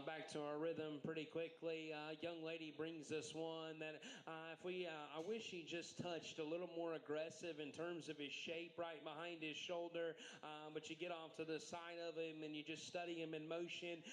back to our rhythm pretty quickly. Young lady brings us one that I wish he just touched a little more aggressive in terms of his shape right behind his shoulder. But you get off to the side of him and you just study him in motion.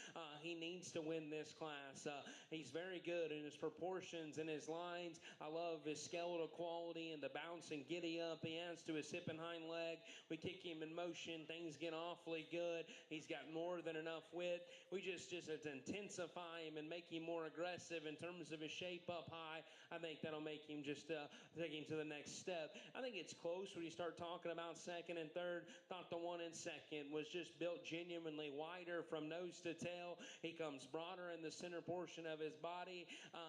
He needs to win this class. He's very good in his proportions and his lines. I love his skeletal quality and the bounce and giddy up he adds to his hip and hind leg. We kick him in motion. Things get awfully good. He's got more than enough width. We just intensify him and make him more aggressive in terms of his shape up high. I think that'll make him just take him to the next step. I think it's close when you start talking about second and third. Thought the one in second was just built genuinely wider from nose to tail. He comes broader in the center portion of his body.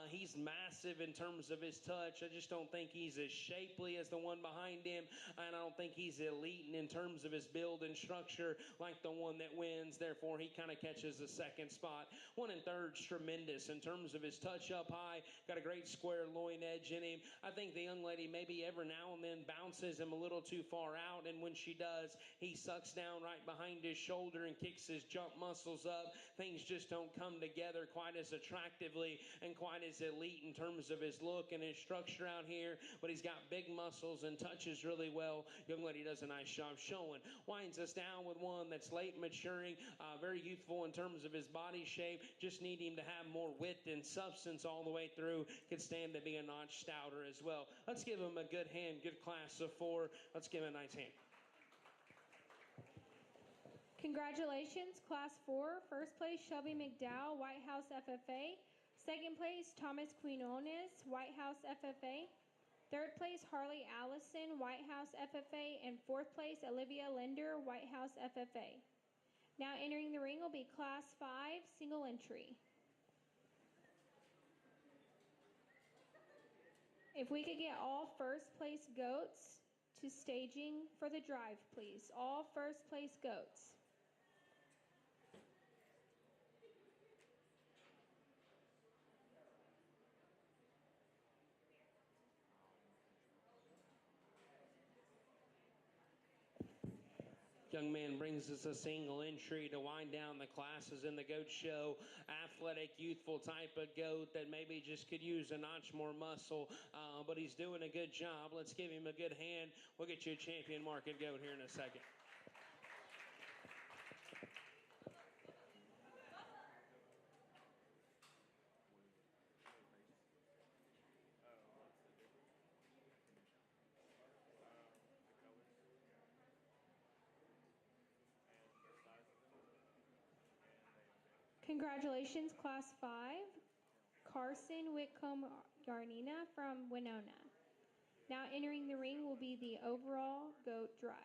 He's massive in terms of his touch. I just don't think he's as shapely as the one behind him, and I don't think he's elite in terms of his build and structure like the one that wins. Therefore, he kind of catches the second spot. One in third's tremendous in terms of his touch up high. Got a great square loin edge in him. I think the young lady maybe every now and then bounces him a little too far out, and when she does, he sucks down right behind his shoulder and kicks his jump muscles up. Things just don't come together quite as attractively and quite as elite in terms of his look and his structure out here, but he's got big muscles and touches really well. Young lady does a nice job showing. Winds us down with one that's late maturing, very youthful in terms of his body shape. Just need him to have more width and substance all the way through. Could stand to be a notch stouter as well. Let's give him a good hand, good class of 4. Let's give him a nice hand. Congratulations, Class 4. First place, Shelby McDowell, White House FFA. Second place, Thomas Quinones, White House FFA. Third place, Harley Allison, White House FFA. And fourth place, Olivia Linder, White House FFA. Now entering the ring will be Class 5, single entry. If we could get all first place goats to staging for the drive, please. All first place goats. Young man brings us a single entry to wind down the classes in the goat show. Athletic, youthful type of goat that maybe just could use a notch more muscle, but he's doing a good job. Let's give him a good hand. We'll get you a champion market goat here in a second. Congratulations, Class 5, Carson Whitcomb Yarnina from Winona. Now entering the ring will be the overall goat drive.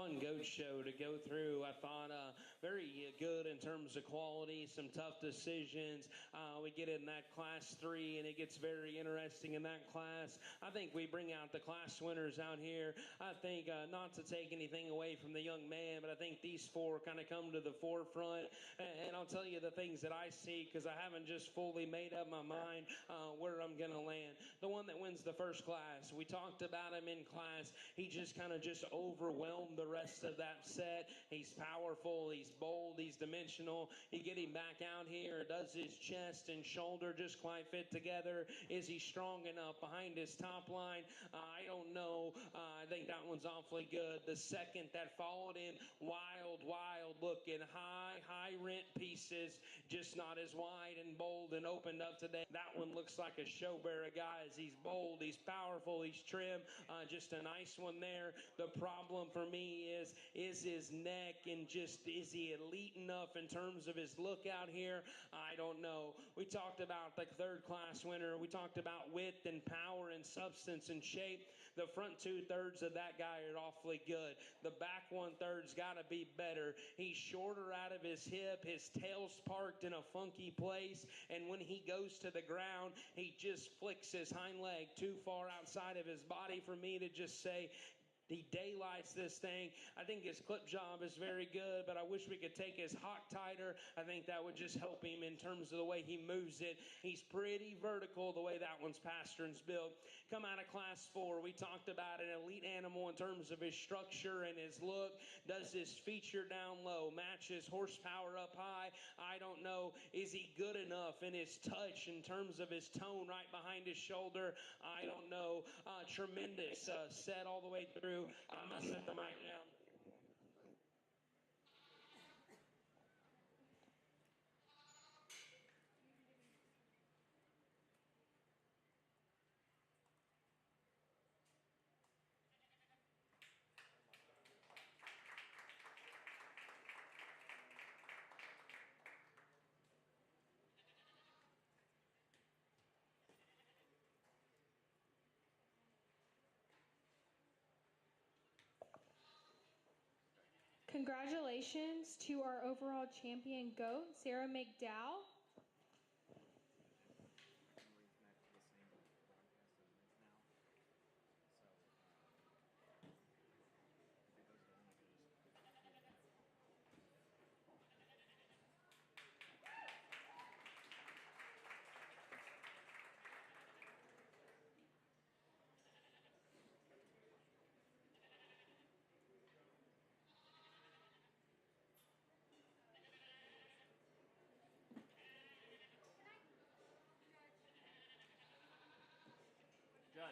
fun goat show to go through. I thought very good in terms of quality, some tough decisions. We get in that class 3, and it gets very interesting in that class. I think we bring out the class winners out here. I think not to take anything away from the young man, but I think these 4 kind of come to the forefront. And I'll tell you the things that I see, because I haven't just fully made up my mind where I'm going to land. The one that wins the first class, we talked about him in class. He just kind of just overwhelmed the rest of that set. He's powerful, he's bold, he's dimensional. You get him back out here, does his chest and shoulder just quite fit together? Is he strong enough behind his top line? I don't know. I think that one's awfully good. The second that followed him, wild looking, high rent pieces, just not as wide and bold and opened up today. That one looks like a show bearer, guys. He's bold, he's powerful, he's trim. Just a nice one there. The problem for me is his neck, and just is he elite enough in terms of his look out here? I don't know. We talked about the third class winner. We talked about width and power and substance and shape. The front 2/3 of that guy are awfully good. The back 1/3's got to be better. He's shorter out of his hip. His tail's parked in a funky place, and when he goes to the ground, he just flicks his hind leg too far outside of his body for me to just say he daylights this thing. I think his clip job is very good, but I wish we could take his hock tighter. I think that would just help him in terms of the way he moves it. He's pretty vertical the way that one's pastern's built. Come out of class 4. We talked about an elite animal in terms of his structure and his look. Does his feature down low match his horsepower up high? I don't know. Is he good enough in his touch in terms of his tone right behind his shoulder? I don't know. Tremendous set all the way through. I'm going to set the mic down. Congratulations to our overall champion goat, Sarah McDowell. Judge.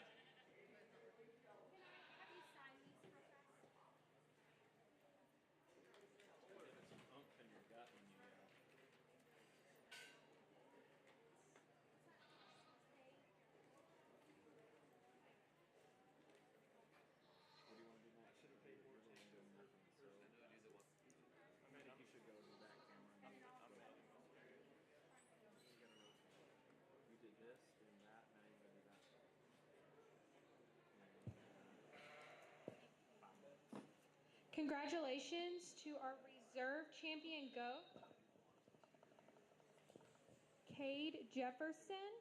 Congratulations to our reserve champion goat, Cade Jefferson.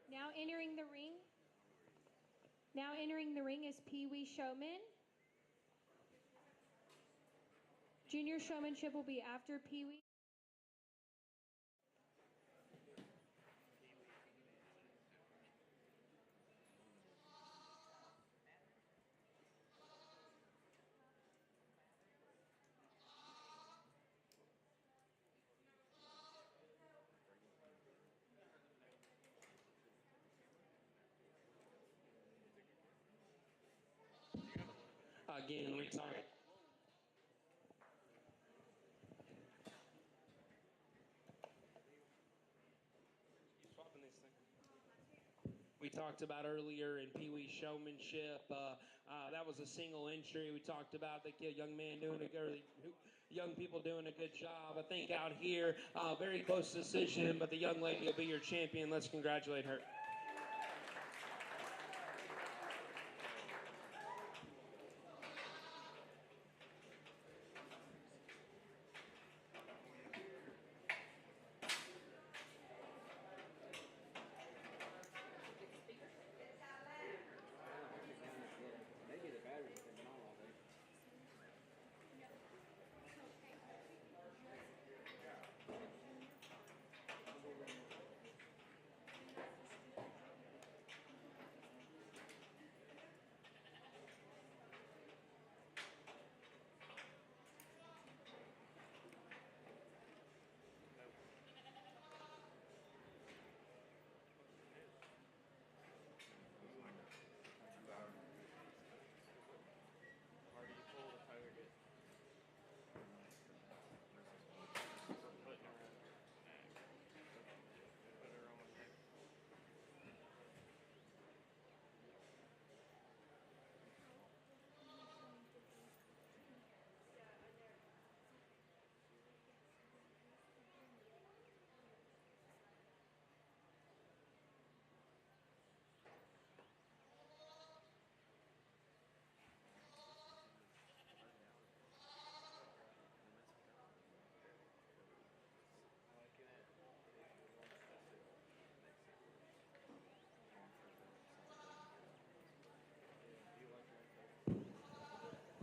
Now entering the ring. Now entering the ring is Pee Wee Showman. Junior showmanship will be after Pee Wee. Again, we talked. We talked about earlier in Pee Wee's showmanship. That was a single entry. We talked about the young man doing a good, young people doing a good job. I think out here, very close decision, but the young lady will be your champion. Let's congratulate her.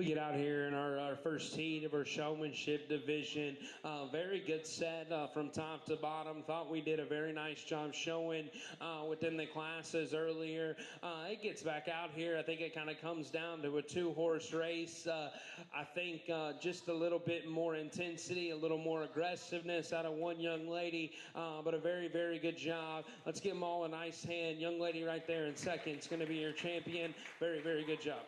We get out here in our first heat of our showmanship division. Very good set from top to bottom. Thought we did a very nice job showing within the classes earlier. It gets back out here. I think it kind of comes down to a two-horse race. I think just a little bit more intensity, a little more aggressiveness out of one young lady, but a very, very good job. Let's give them all a nice hand. Young lady right there in second is going to be your champion. Very, very good job.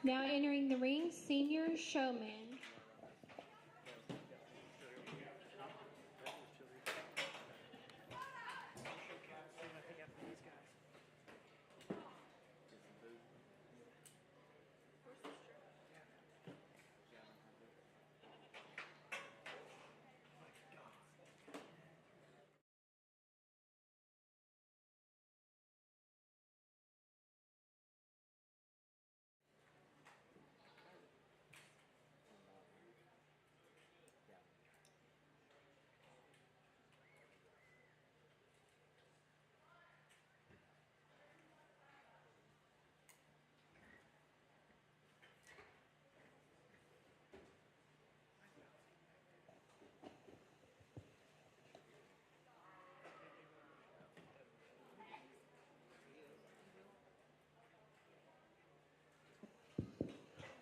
Now entering the ring, senior showman.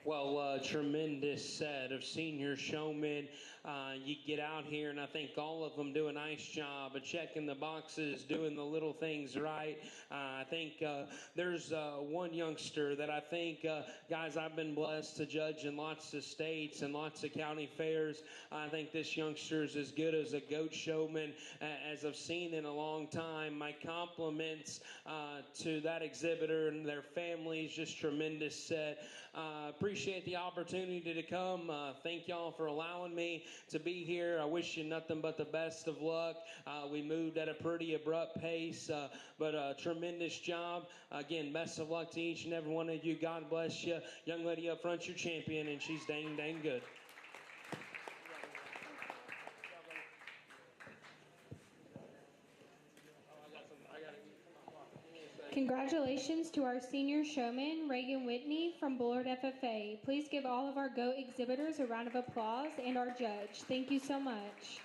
Well, tremendous set of senior showmen. You get out here, and I think all of them do a nice job of checking the boxes, doing the little things right. I think there's one youngster that I think, guys, I've been blessed to judge in lots of states and lots of county fairs. I think this youngster is as good as a goat showman as I've seen in a long time. My compliments to that exhibitor and their families. Just tremendous set. Appreciate the opportunity to come. Thank y'all for allowing me to be here. I wish you nothing but the best of luck. We moved at a pretty abrupt pace, but a tremendous job. Again, best of luck to each and every one of you. God bless you. Young lady up front, your champion, and she's dang, dang good. Congratulations to our senior showman, Reagan Whitney from Bullard FFA. Please give all of our GOAT exhibitors a round of applause and our judge. Thank you so much.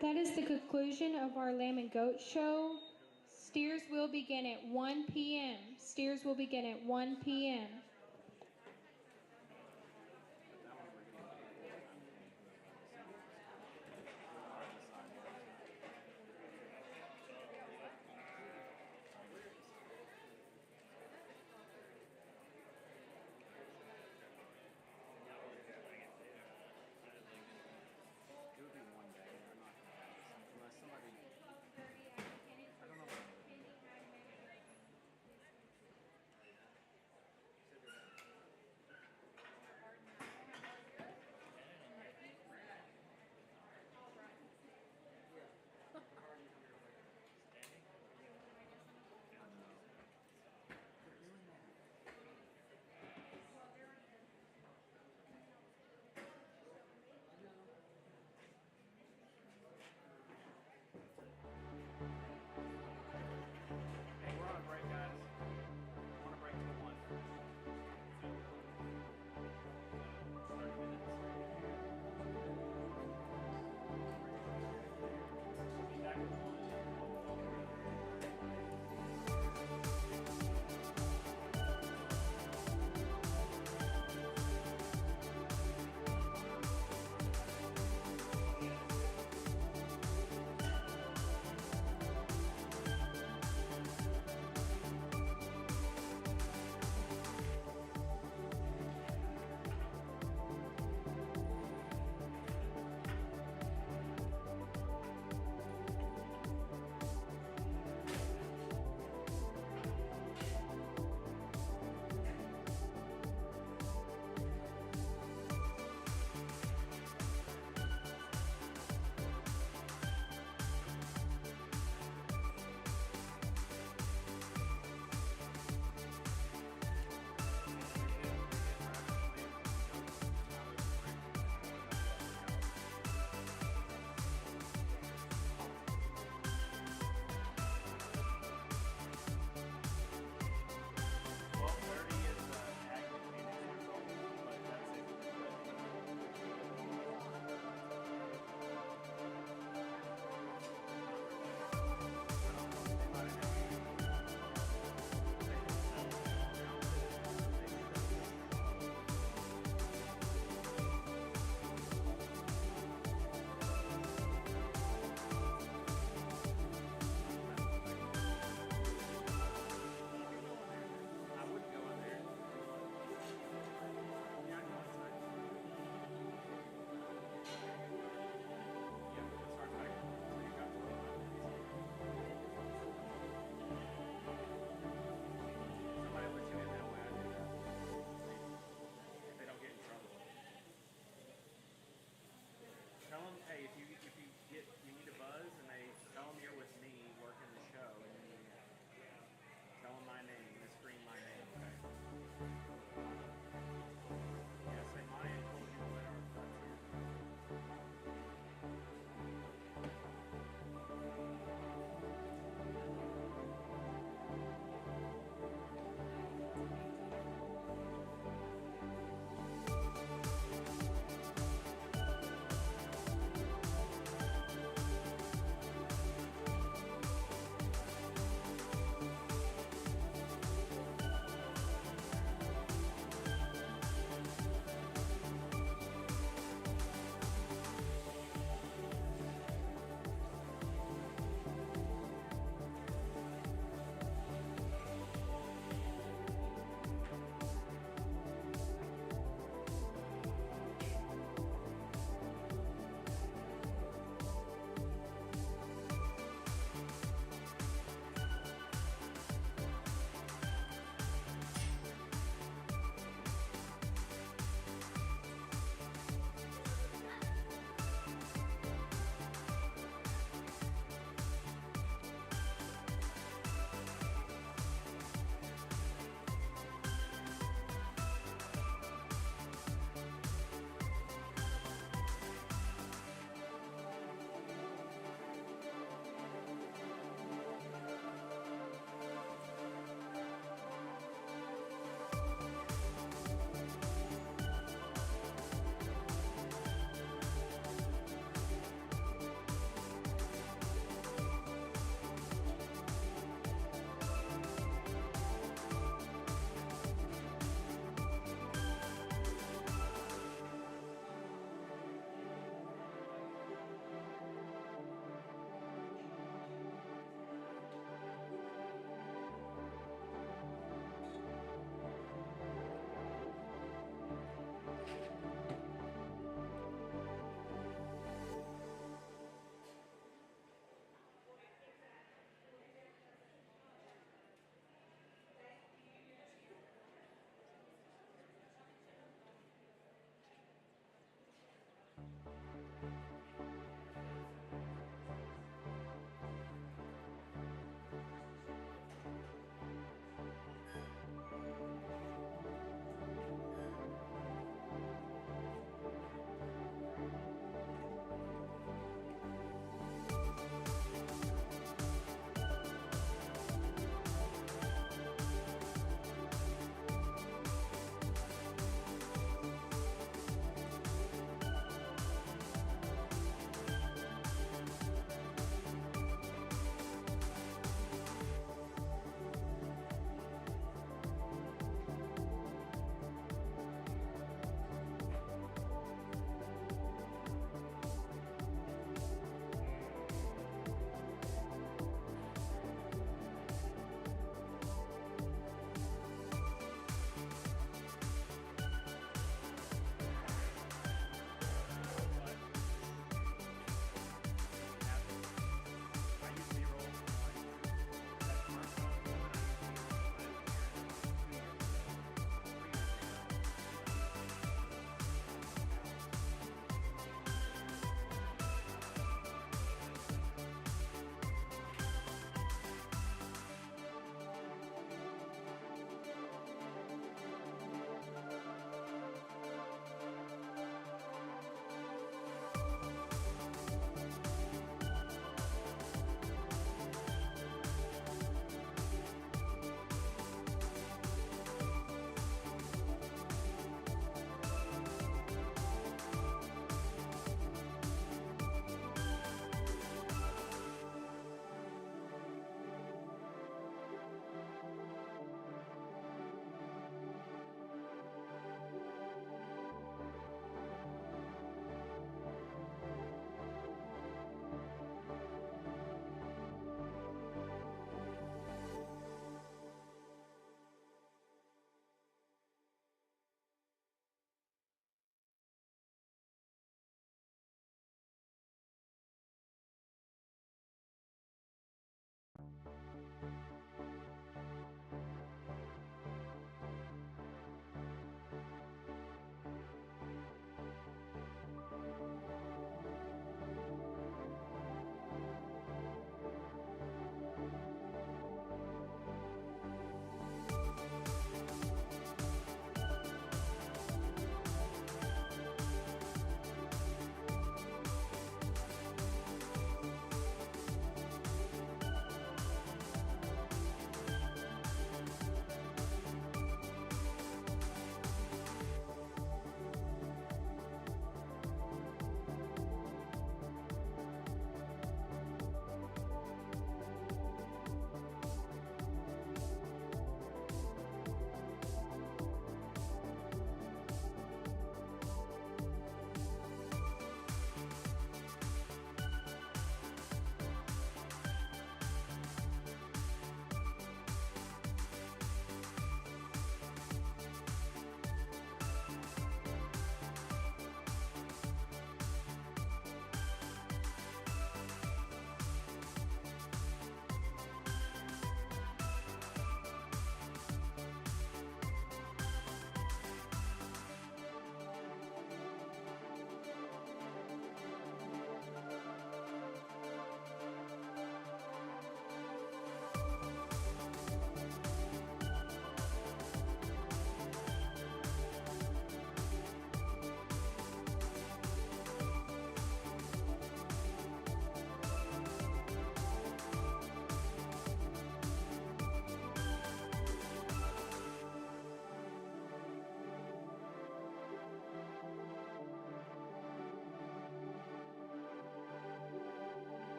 That is the conclusion of our Lamb and Goat show. Steers will begin at 1 p.m. Steers will begin at 1 p.m.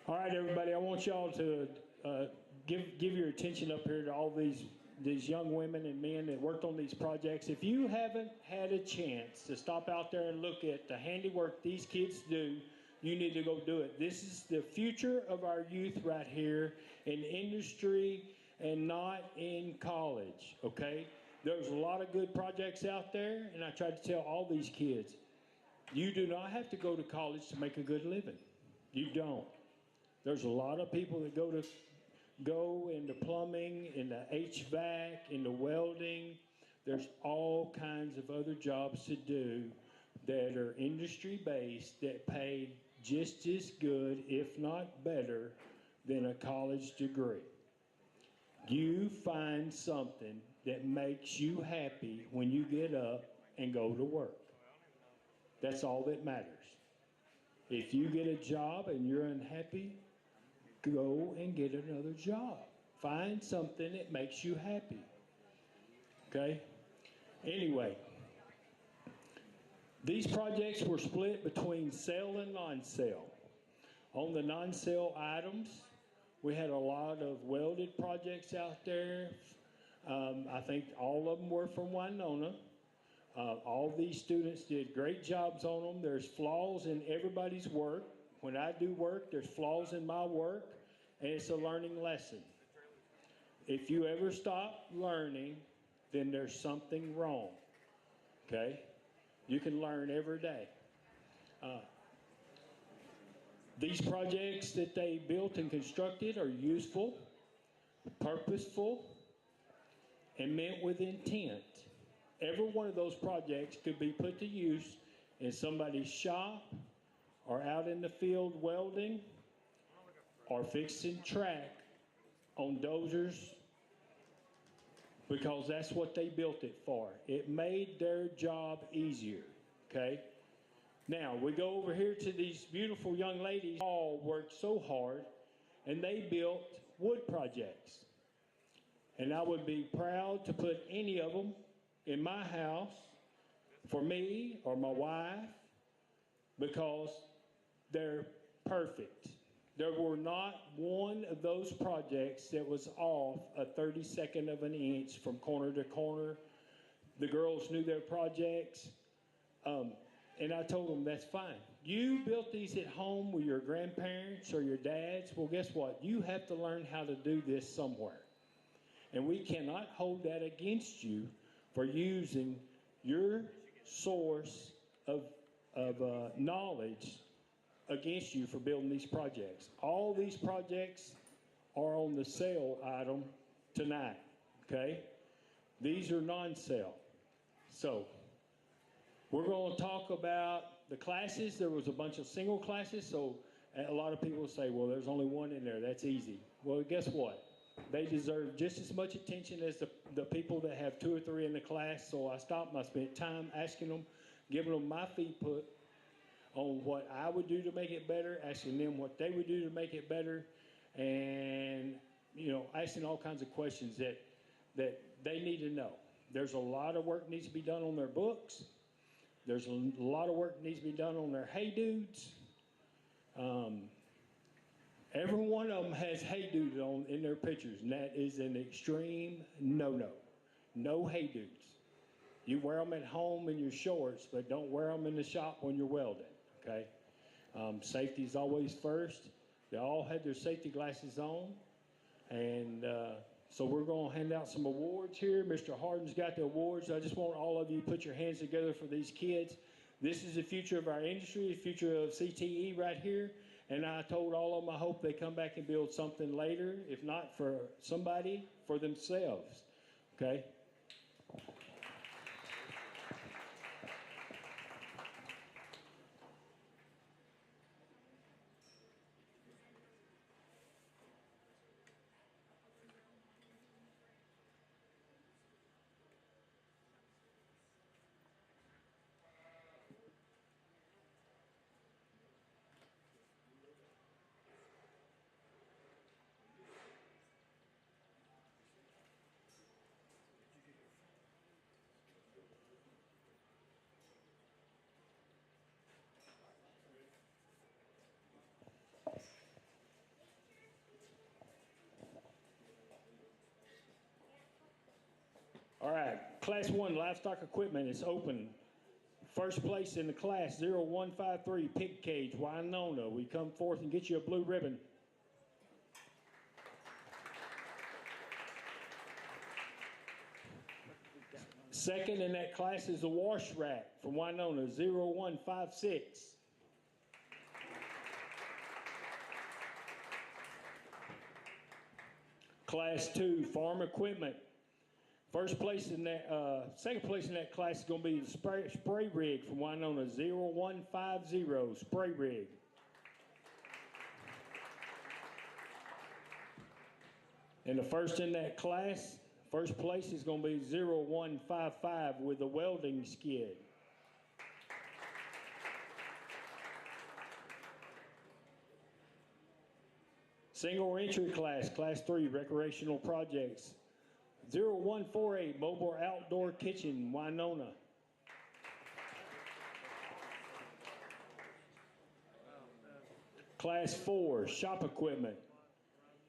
All right, everybody, I want y'all to give your attention up here to all these young women and men that worked on these projects. If you haven't had a chance to stop out there and look at the handiwork these kids do, you need to go do it. This is the future of our youth right here in industry and not in college, okay? There's a lot of good projects out there, and I try to tell all these kids, you do not have to go to college to make a good living. You don't. There's a lot of people that go into plumbing, into HVAC, into welding. There's all kinds of other jobs to do that are industry-based that pay just as good, if not better, than a college degree. You find something that makes you happy when you get up and go to work. That's all that matters. If you get a job and you're unhappy, go and get another job. Find something that makes you happy. Okay? Anyway, these projects were split between sale and non-sale. On the non-sale items, we had a lot of welded projects out there. I think all of them were from Winona. All these students did great jobs on them. There's flaws in everybody's work. When I do work, there's flaws in my work, and it's a learning lesson. If you ever stop learning, then there's something wrong, okay? You can learn every day. These projects that they built and constructed are useful, purposeful, and meant with intent. Every one of those projects could be put to use in somebody's shop, or out in the field welding, or fixing track on dozers, because that's what they built it for. It made their job easier, okay? Now, we go over here to these beautiful young ladies. All worked so hard, and they built wood projects. And I would be proud to put any of them in my house for me or my wife, because they're perfect. There were not one of those projects that was off a 32nd of an inch from corner to corner. The girls knew their projects, and I told them, that's fine. You built these at home with your grandparents or your dads. Well, guess what? You have to learn how to do this somewhere. And we cannot hold that against you for using your source of knowledge against you for building these projects. All these projects are on the sale item tonight, okay? These are non-sale. So we're going to talk about the classes. There was a bunch of single classes, so a lot of people say, well, there's only one in there. That's easy. Well, guess what? They deserve just as much attention as the people that have 2 or 3 in the class. So I stopped and I spent time asking them, giving them my feedback on what I would do to make it better, asking them what they would do to make it better, and asking all kinds of questions that they need to know. There's a lot of work needs to be done on their books. There's a lot of work needs to be done on their hey dudes. Every one of them has hey dudes in their pictures, and that is an extreme no-no. No hey dudes. You wear them at home in your shorts, but don't wear them in the shop when you're welding, okay? Safety is always first. They all had their safety glasses on, and so we're going to hand out some awards here. Mr. Harden's got the awards. I just want all of you to put your hands together for these kids. This is the future of our industry, the future of CTE right here. And I told all of them I hope they come back and build something later, if not for somebody, for themselves, okay? All right, Class 1 livestock equipment is open. First place in the class, 0153 Pig Cage, Winona. We come forth and get you a blue ribbon. Second in that class is the Wash Rack from Winona, 0156. Class 2 Farm Equipment. First place in that, second place in that class is going to be the spray rig from Winona, 0150 spray rig. And the first in that class, first place is going to be 0155 with the welding skid. Single entry class, Class 3 recreational projects. 0148 Mobile Outdoor Kitchen, Winona. Class 4 Shop Equipment.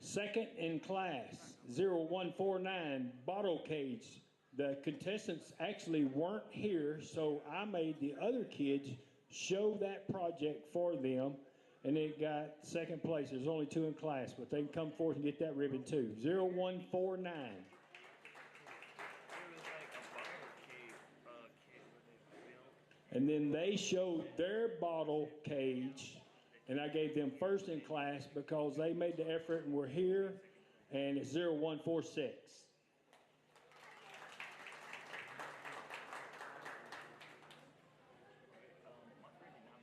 Second in class, 0149 Bottle Cage. The contestants actually weren't here, so I made the other kids show that project for them, and it got second place. There's only 2 in class, but they can come forth and get that ribbon too. 0149. And then they showed their bottle cage, and I gave them first in class because they made the effort and were here, and it's 0146.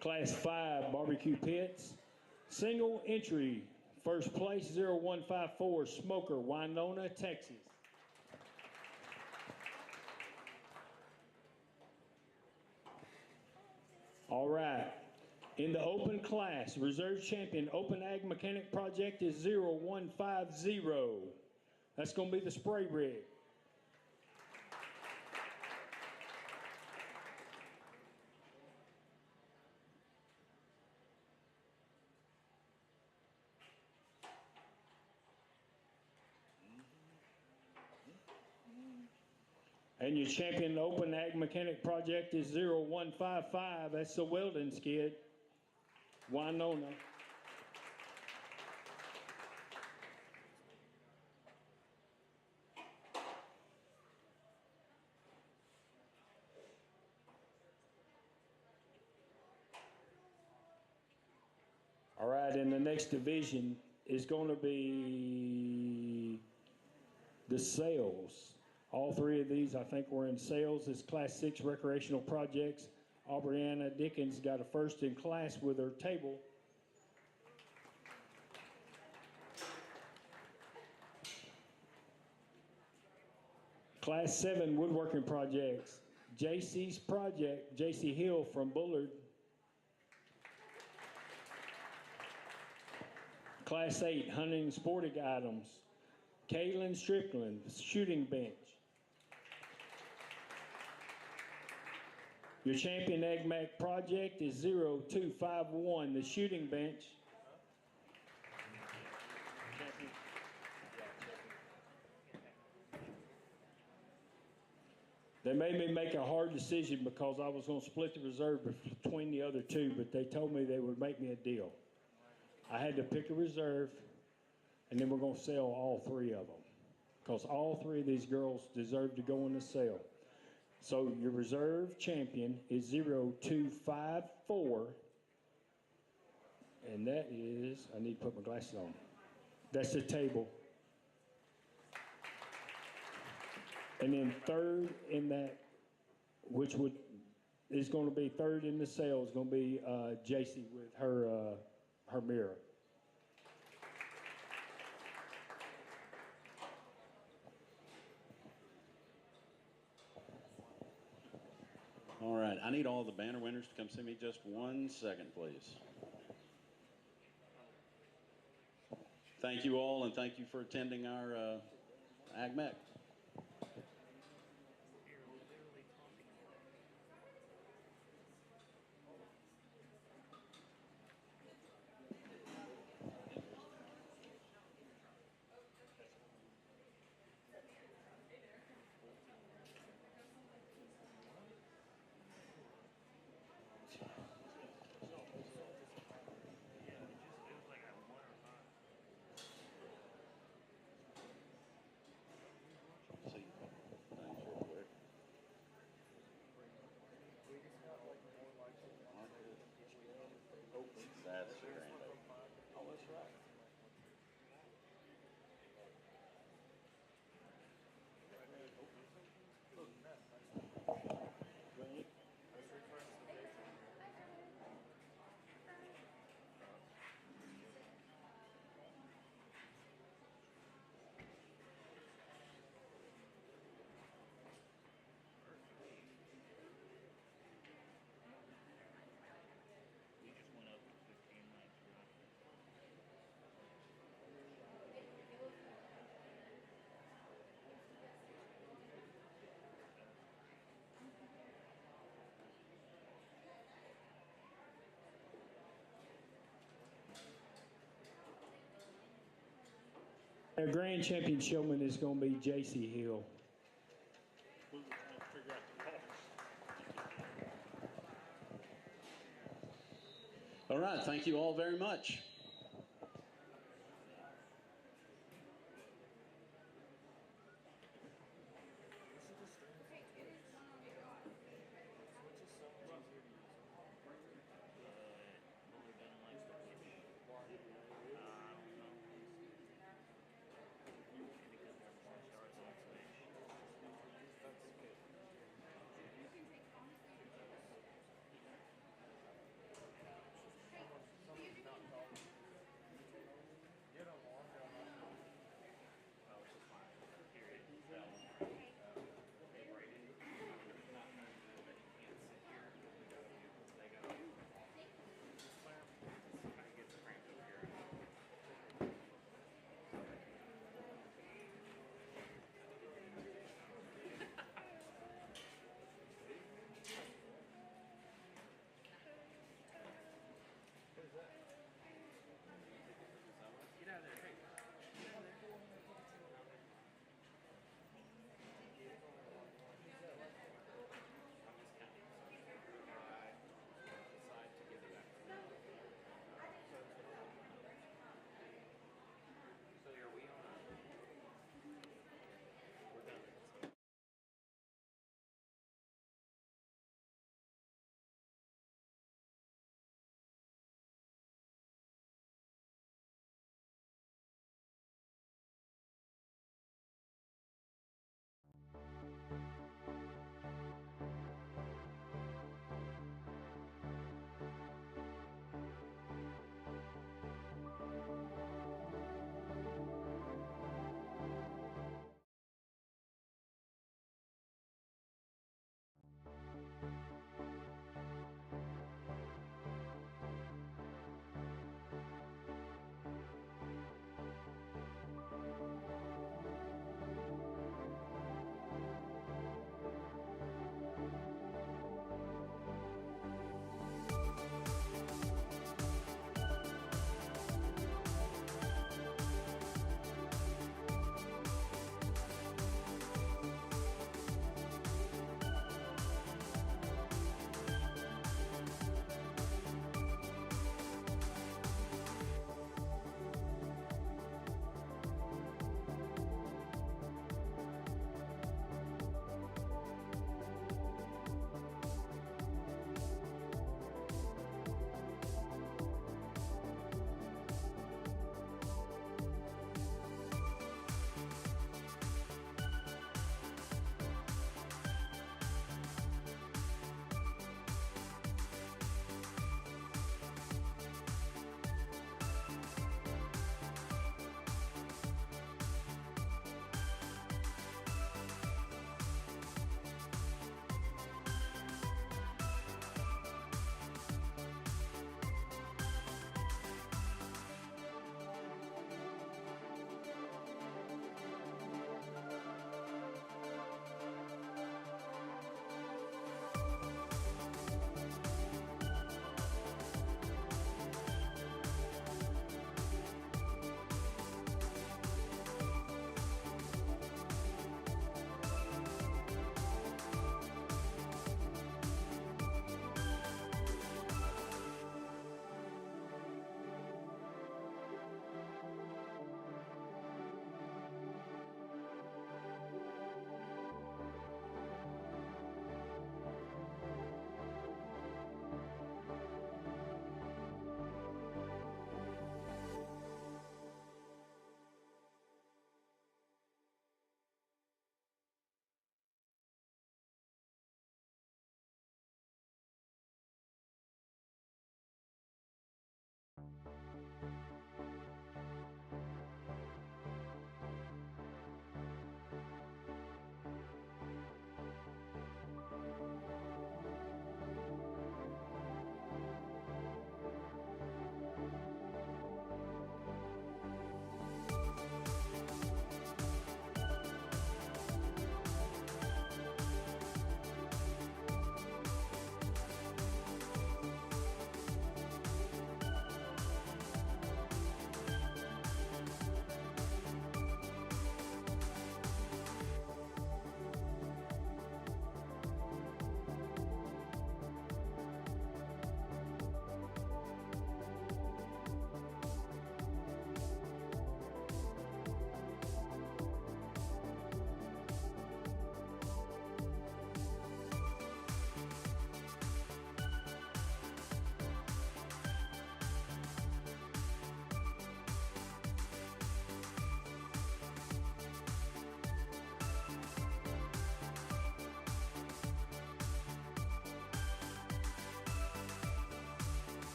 Class 5 barbecue pits. Single entry, first place 0154 Smoker, Winona, Texas. All right. In the open class, reserve champion open ag mechanic project is 0150. That's going to be the spray rig. And your champion open ag mechanic project is 0155. That's the welding skid, Winona. All right, and the next division is going to be the sales. All 3 of these, I think, were in sales. It's Class 6 recreational projects. Aubriana Dickens got a first in class with her table. Class 7 woodworking projects. JC's project, JC Hill from Bullard. Class 8 hunting and sporting items. Kaylin Strickland, shooting bench. Your champion AgMac project is 0251, the shooting bench. They made me make a hard decision because I was going to split the reserve between the other 2, but they told me they would make me a deal. I had to pick a reserve, and then we're going to sell all 3 of them because all 3 of these girls deserve to go in the sale. So your reserve champion is 0254, and that is, I need to put my glasses on. That's the table. And then third in that, which is going to be third in the sale, is going to be JC with her mirror. All right, I need all the banner winners to come see me just 1 second, please. Thank you all, and thank you for attending our AgMech. That's the grand opening. Oh, that's right. Our grand champion showman is going to be J.C. Hill. All right, thank you all very much.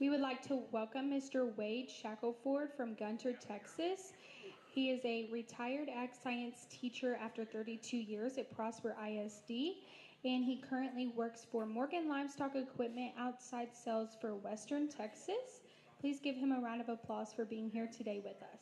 We would like to welcome Mr. Wade Shackelford from Gunter, Texas. He is a retired ag science teacher after 32 years at Prosper ISD, and he currently works for Morgan Livestock Equipment outside sales for Western Texas. Please give him a round of applause for being here today with us.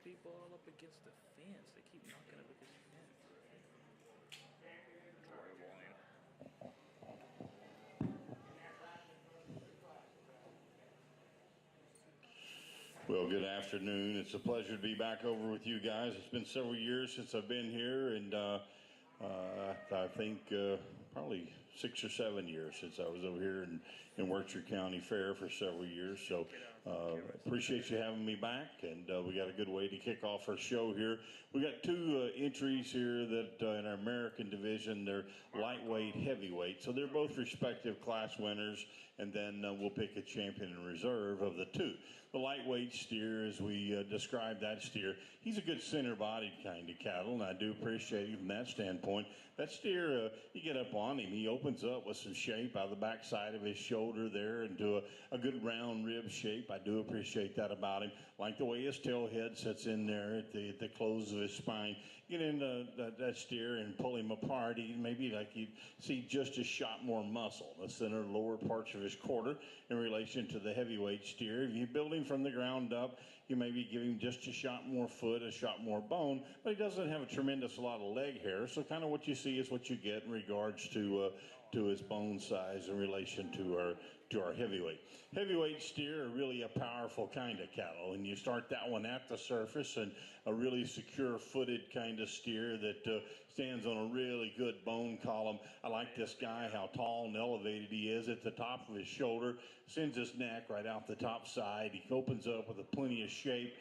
People all up against the fence. They keep knocking up against the fence. Well, good afternoon. It's a pleasure to be back over with you guys. It's been several years since I've been here, and I think probably 6 or 7 years since I was over here in Worcester County Fair for several years. So appreciate you having me back, and we got a good way to kick off our show here. We got two entries here that in our American division, they're lightweight, heavyweight. So they're both respective class winners, and then we'll pick a champion in reserve of the two. The lightweight steer, as we describe that steer, he's a good center-bodied kind of cattle, and I do appreciate him from that standpoint. That steer, you get up on him, he opens up with some shape out of the backside of his shoulder there into a good round rib shape. I do appreciate that about him. Like the way his tail head sits in there at the close of his spine. Get into that steer and pull him apart. Maybe like you see just a shot more muscle, the center lower parts of his quarter in relation to the heavyweight steer. If you build him from the ground up, you maybe give him just a shot more foot, a shot more bone, but he doesn't have a tremendous lot of leg hair. So kind of what you see is what you get in regards to his bone size in relation to our heavyweight. Heavyweight steer are really a powerful kind of cattle, and you start that one at the surface, and a really secure-footed kind of steer that stands on a really good bone column. I like this guy, how tall and elevated he is at the top of his shoulder, sends his neck right out the top side. He opens up with a plenty of shape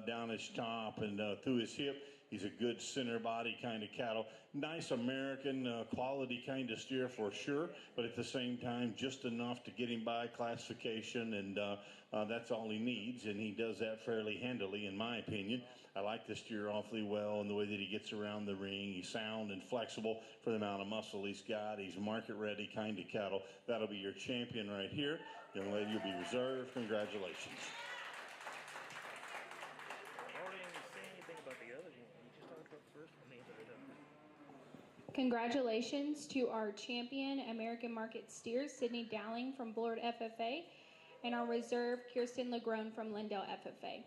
down his top and through his hip. He's a good center body kind of cattle. Nice American quality kind of steer for sure, but at the same time, just enough to get him by classification, and that's all he needs, and he does that fairly handily, in my opinion. I like the steer awfully well in the way that he gets around the ring. He's sound and flexible for the amount of muscle he's got. He's market-ready kind of cattle. That'll be your champion right here. Young lady, you'll be reserved. Congratulations. Congratulations to our champion American Market Steers, Sydney Dowling from Bullard FFA, and our reserve, Kirsten Legrone from Lindale FFA.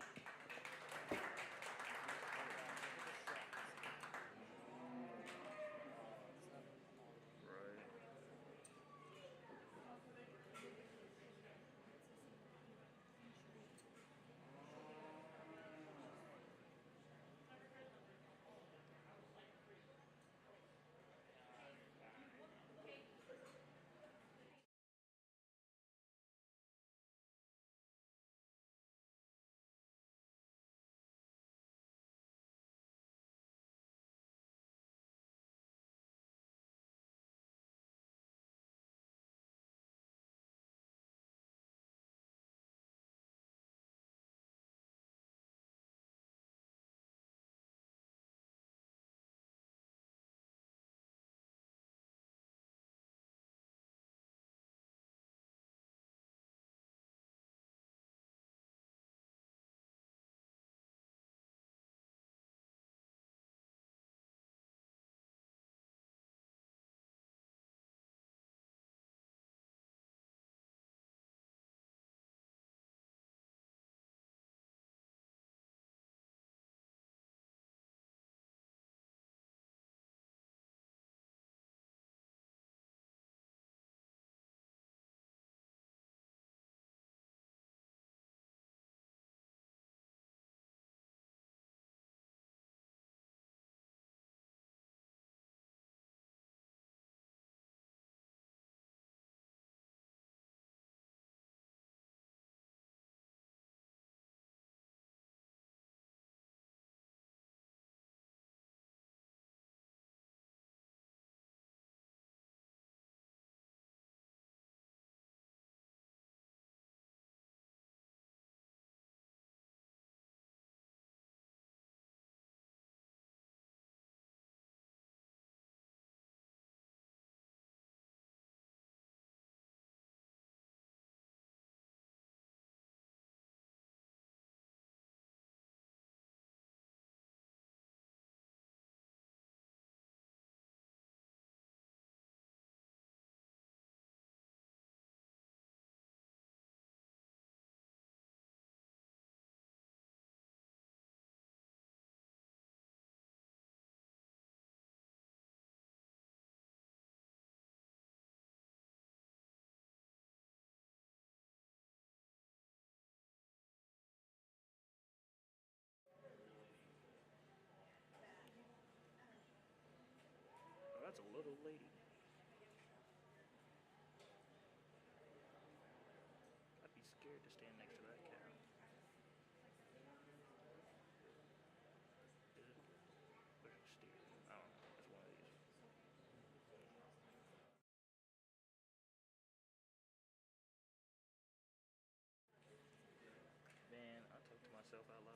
myself out loud.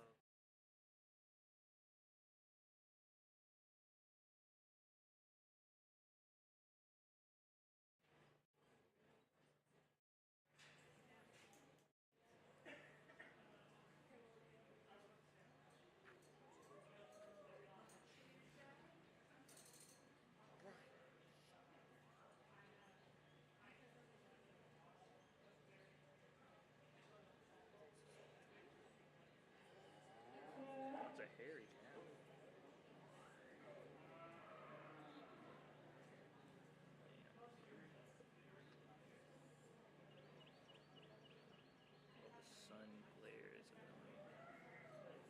It's a hairy cow. Oh, the sun glare is annoying.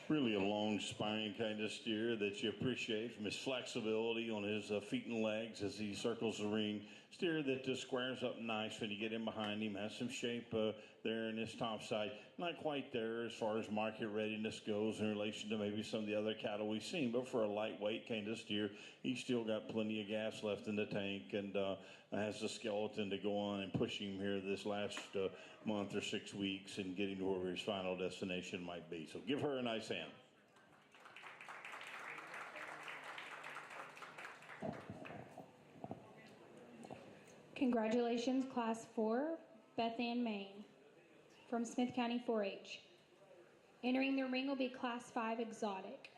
Really a long spine kind of steer that you appreciate from his flexibility on his feet and legs as he circles the ring. Steer that squares up nice when you get in behind him. Has some shape there in his top side. Not quite there as far as market readiness goes in relation to maybe some of the other cattle we've seen, but for a lightweight kind of steer, he's still got plenty of gas left in the tank and has the skeleton to go on and push him here this last month or 6 weeks and getting to where his final destination might be. So give her a nice hand. Congratulations, Class 4, Beth Ann Main from Smith County 4-H. Entering the ring will be Class 5 Exotic.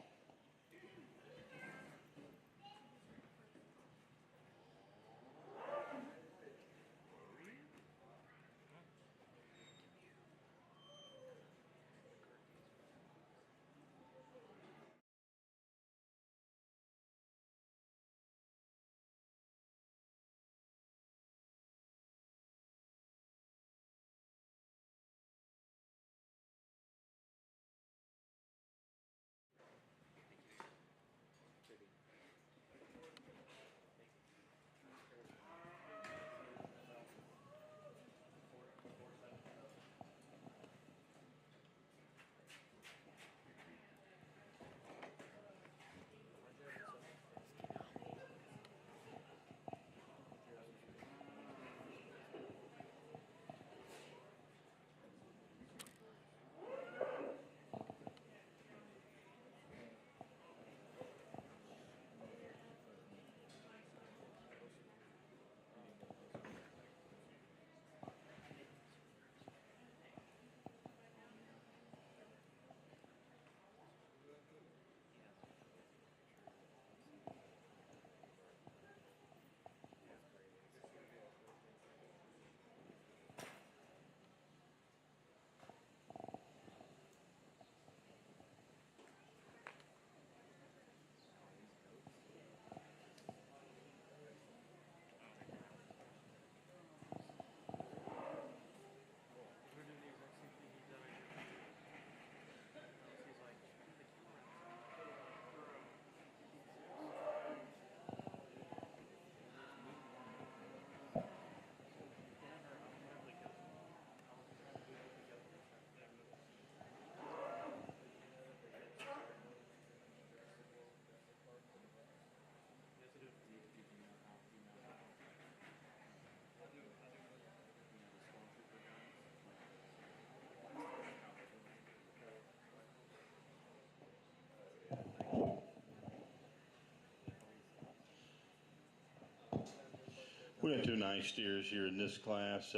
We have two nice steers here in this class.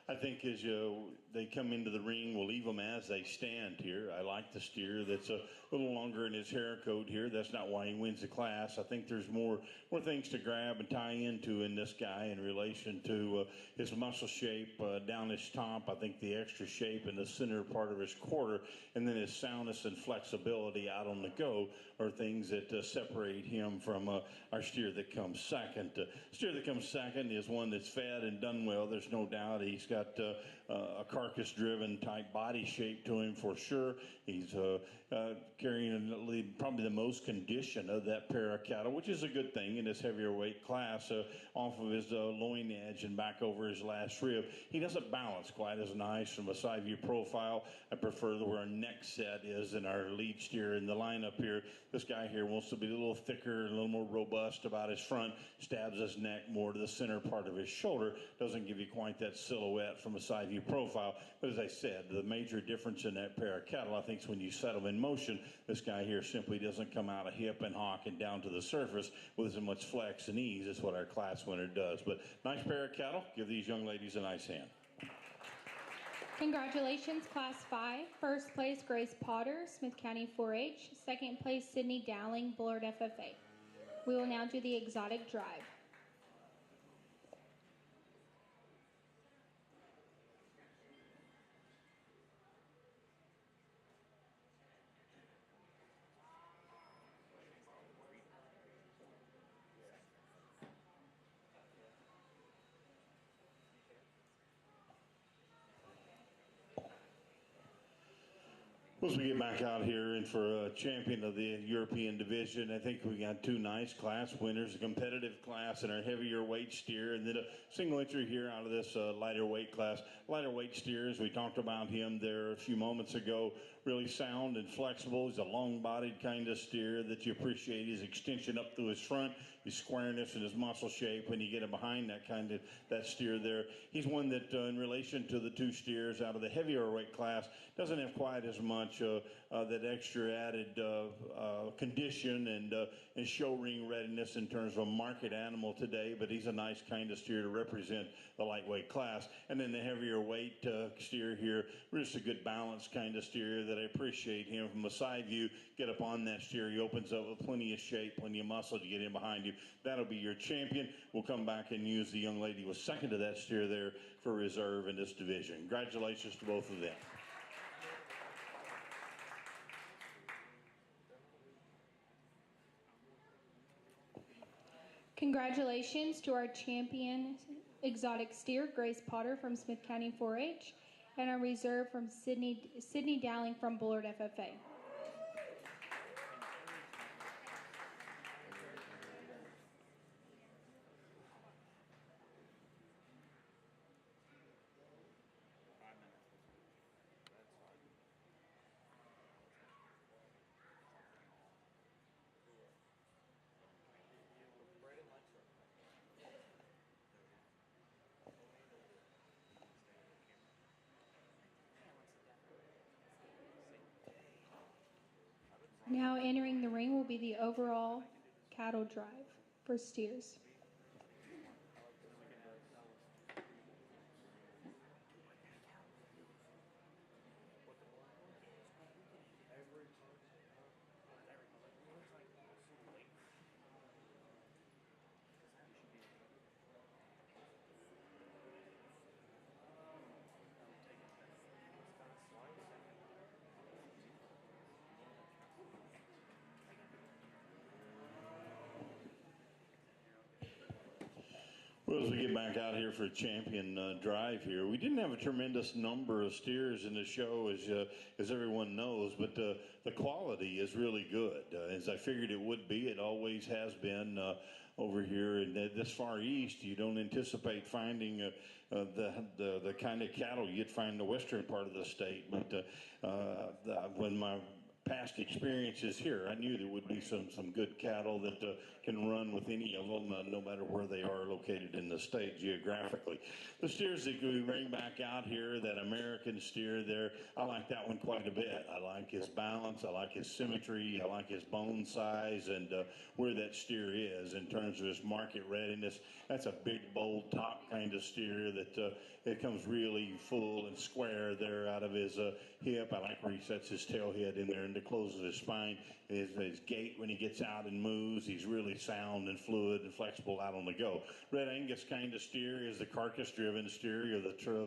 I think as they come into the ring, we'll leave them as they stand here. I like the steer that's a little longer in his hair coat here. That's not why he wins the class. I think there's more things to grab and tie into in this guy in relation to his muscle shape down his top. I think the extra shape in the center part of his quarter, and then his soundness and flexibility out on the go are things that separate him from our steer that comes second. Steer that comes second is one that's fed and done well. There's no doubt he's got a carcass-driven type body shape to him for sure. He's carrying probably the most condition of that pair of cattle, which is a good thing in this heavier weight class, off of his loin edge and back over his last rib. He doesn't balance quite as nice from a side view profile. I prefer where our neck set is in our lead steer in the lineup here. This guy here wants to be a little thicker, a little more robust about his front, stabs his neck more to the center part of his shoulder, doesn't give you quite that silhouette from a side view profile. But as I said, the major difference in that pair of cattle, I think, is when you set them in motion. This guy here simply doesn't come out of hip and hock and down to the surface with as much flex and ease as what our class winner does. But nice pair of cattle. Give these young ladies a nice hand. Congratulations, Class 5. First place, Grace Potter, Smith County 4-H. Second place, Sydney Dowling, Bullard FFA. We will now do the exotic drive. As we get back out here and for a champion of the European division, I think we got two nice class winners, a competitive class in our heavier weight steer, and then a single entry here out of this lighter weight class. Lighter weight steers, we talked about him there a few moments ago, really sound and flexible. He's a long-bodied kind of steer that you appreciate his extension up through his front, his squareness and his muscle shape when you get him behind that steer there. He's one that in relation to the two steers out of the heavier weight class doesn't have quite as much that extra added condition and show ring readiness in terms of a market animal today, but he's a nice kind of steer to represent the lightweight class. And then the heavier weight steer here, just a good balanced kind of steer that I appreciate him from a side view. Get up on that steer, he opens up with plenty of shape, plenty of muscle to get in behind you. That'll be your champion. We'll come back and use the young lady who was second to that steer there for reserve in this division. Congratulations to both of them. Congratulations to our champion exotic steer, Grace Potter from Smith County 4-H, and our reserve from Sydney Dowling from Bullard FFA. Now entering the ring will be the overall cattle drive for steers. Well, as we get back out here for a champion drive here, we didn't have a tremendous number of steers in the show, as everyone knows, but the quality is really good. As I figured it would be, it always has been over here in this far east. You don't anticipate finding the kind of cattle you'd find in the western part of the state, but when my past experiences here, I knew there would be some good cattle that can run with any of them, no matter where they are located in the state geographically. The steers that we bring back out here, that American steer there, I like that one quite a bit. I like his balance, I like his symmetry, I like his bone size, and where that steer is in terms of his market readiness. That's a big, bold top kind of steer that it comes really full and square there out of his hip. I like where he sets his tail head in there and the close of his spine. his gait when he gets out and moves. He's really sound and fluid and flexible out on the go. Red Angus kind of steer is the carcass-driven steer of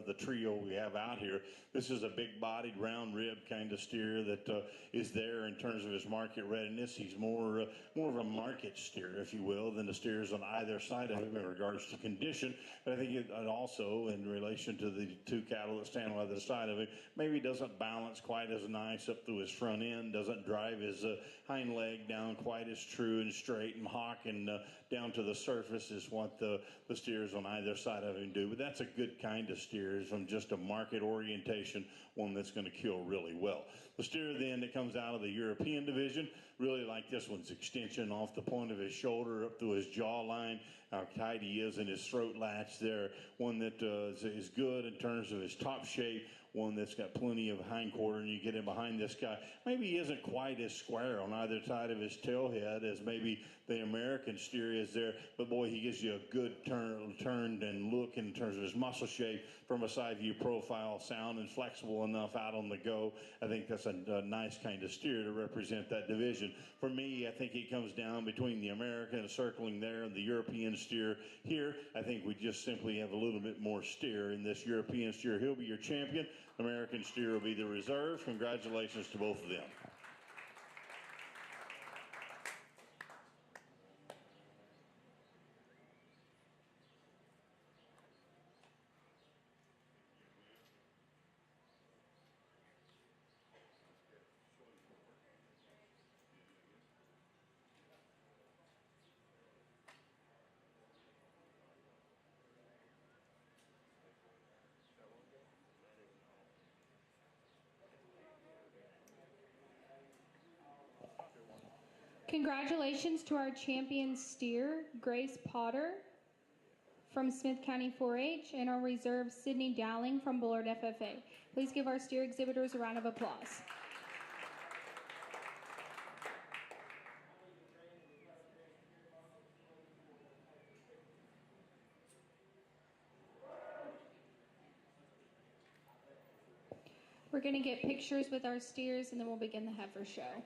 the trio we have out here. This is a big-bodied, round-rib kind of steer that is there in terms of his market readiness. He's more of a market steer, if you will, than the steers on either side of him in regards to condition. But I think it also, in relation to the two cattle that stand on either side of him, maybe doesn't balance quite as nice up through his front end, doesn't drive his hind leg down quite as true and straight and hawking down to the surface is what the steers on either side of him do. But that's a good kind of steer from just a market orientation, one that's going to kill really well. The steer then that comes out of the European division, really like this one's extension off the point of his shoulder up through his jawline, how tight he is in his throat latch there. One that is good in terms of his top shape, one that's got plenty of hindquarter, and you get in behind this guy. Maybe he isn't quite as square on either side of his tail head as maybe the American steer is there, but boy, he gives you a good turn and look in terms of his muscle shape from a side view profile, sound and flexible enough out on the go. I think that's a nice kind of steer to represent that division. For me, I think he comes down between the American circling there and the European steer here. I think we just simply have a little bit more steer in this European steer. He'll be your champion. American steer will be the reserve. Congratulations to both of them. Congratulations to our champion steer, Grace Potter from Smith County 4-H, and our reserve, Sydney Dowling from Bullard FFA. Please give our steer exhibitors a round of applause. We're going to get pictures with our steers, and then we'll begin the heifer show.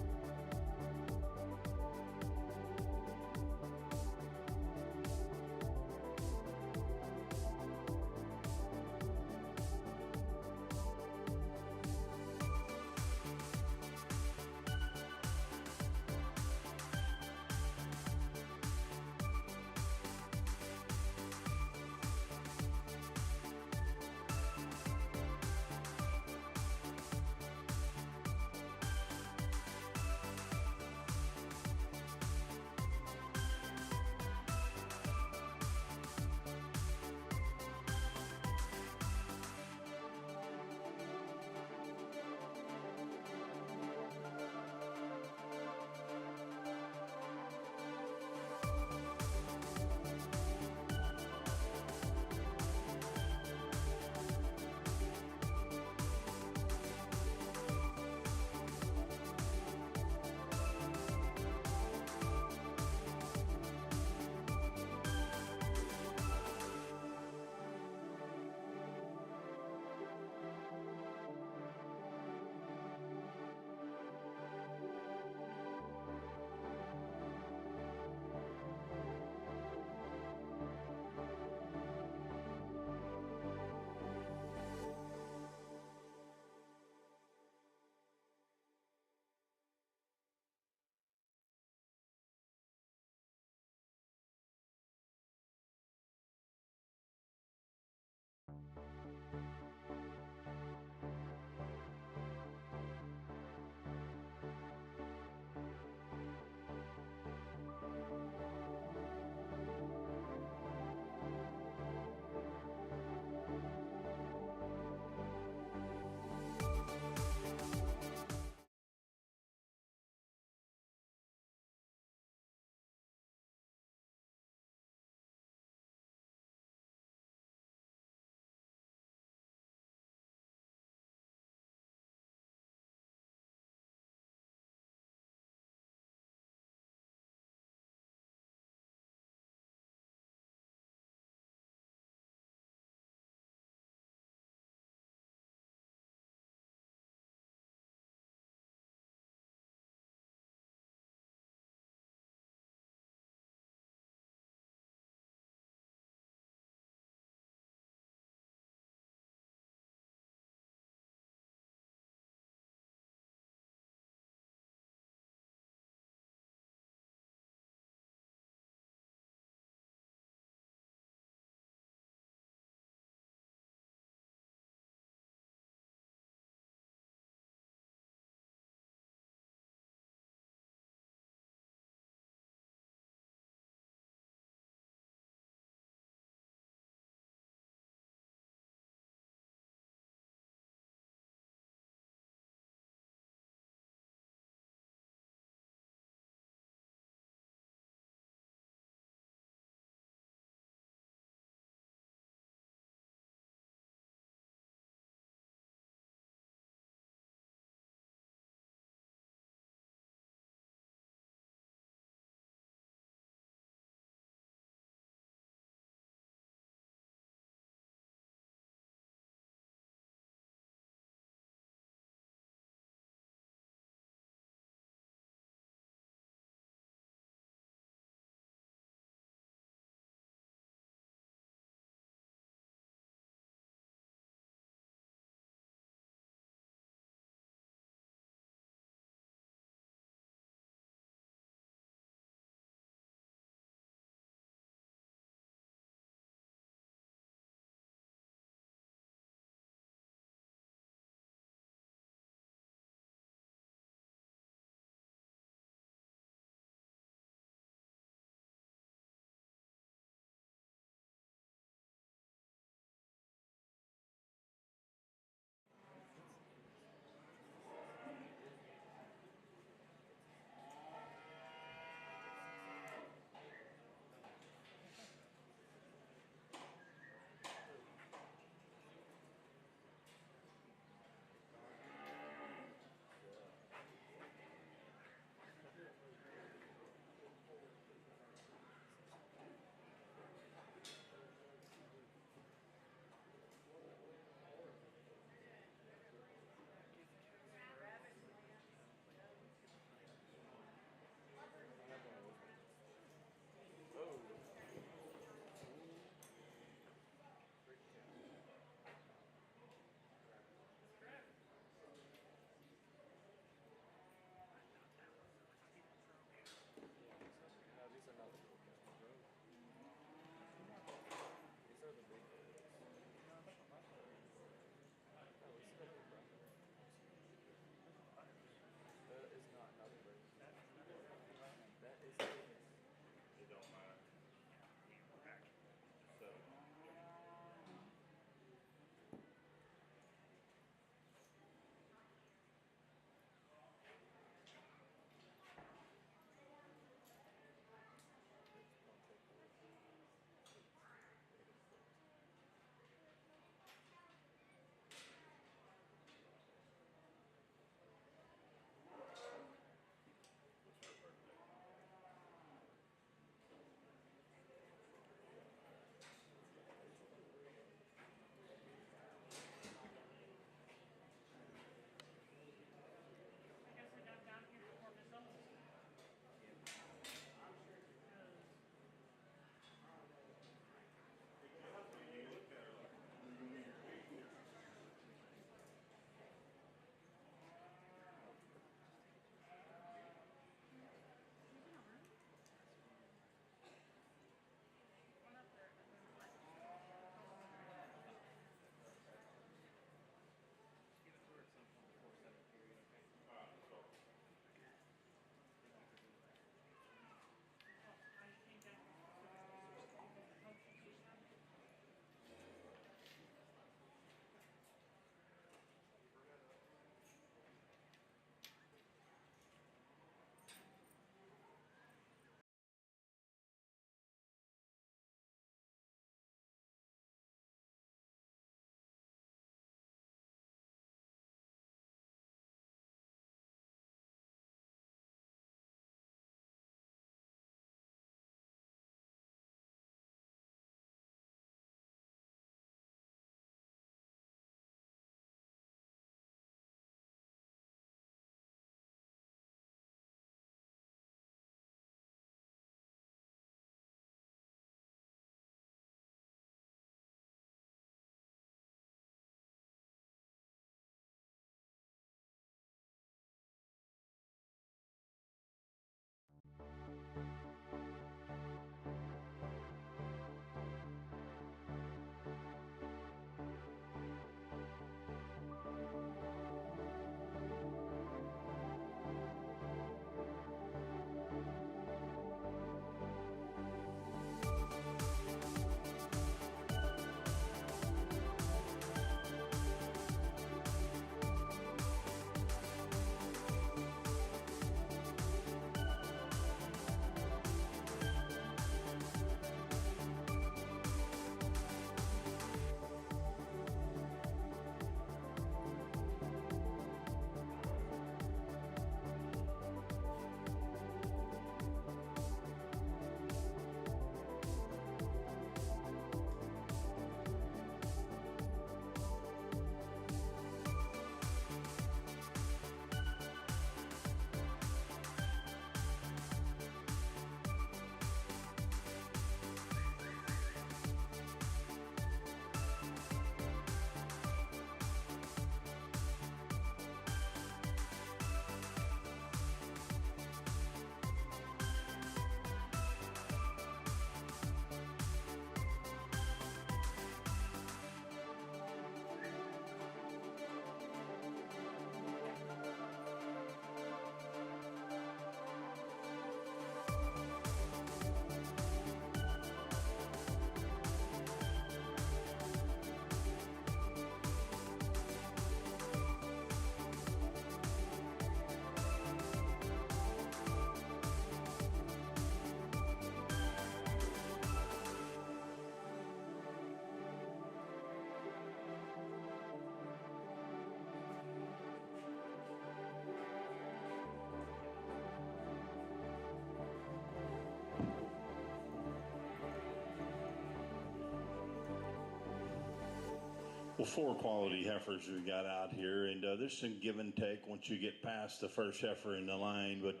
4 quality heifers we got out here, and there's some give and take once you get past the first heifer in the line, but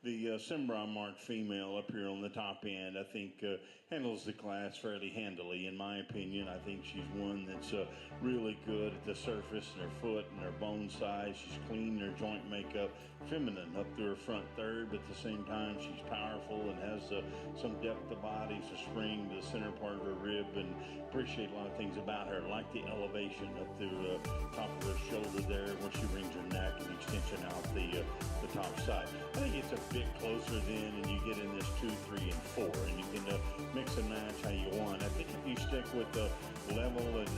the Cimbron marked female up here on the top end, I think, handles the class fairly handily, in my opinion. I think she's one that's really good at the surface and her foot and her bone size. She's clean in her joint makeup, feminine up through her front third, but at the same time, she's powerful and has some depth of body, some spring to the center part of her rib, and appreciate a lot of things about her. I like the elevation up through the top of her shoulder there where she brings her neck and the extension out the top side. I think it's a bit closer then, and you get in this 2, 3, and 4, and you can mix and match how you want. I think if you stick with the level and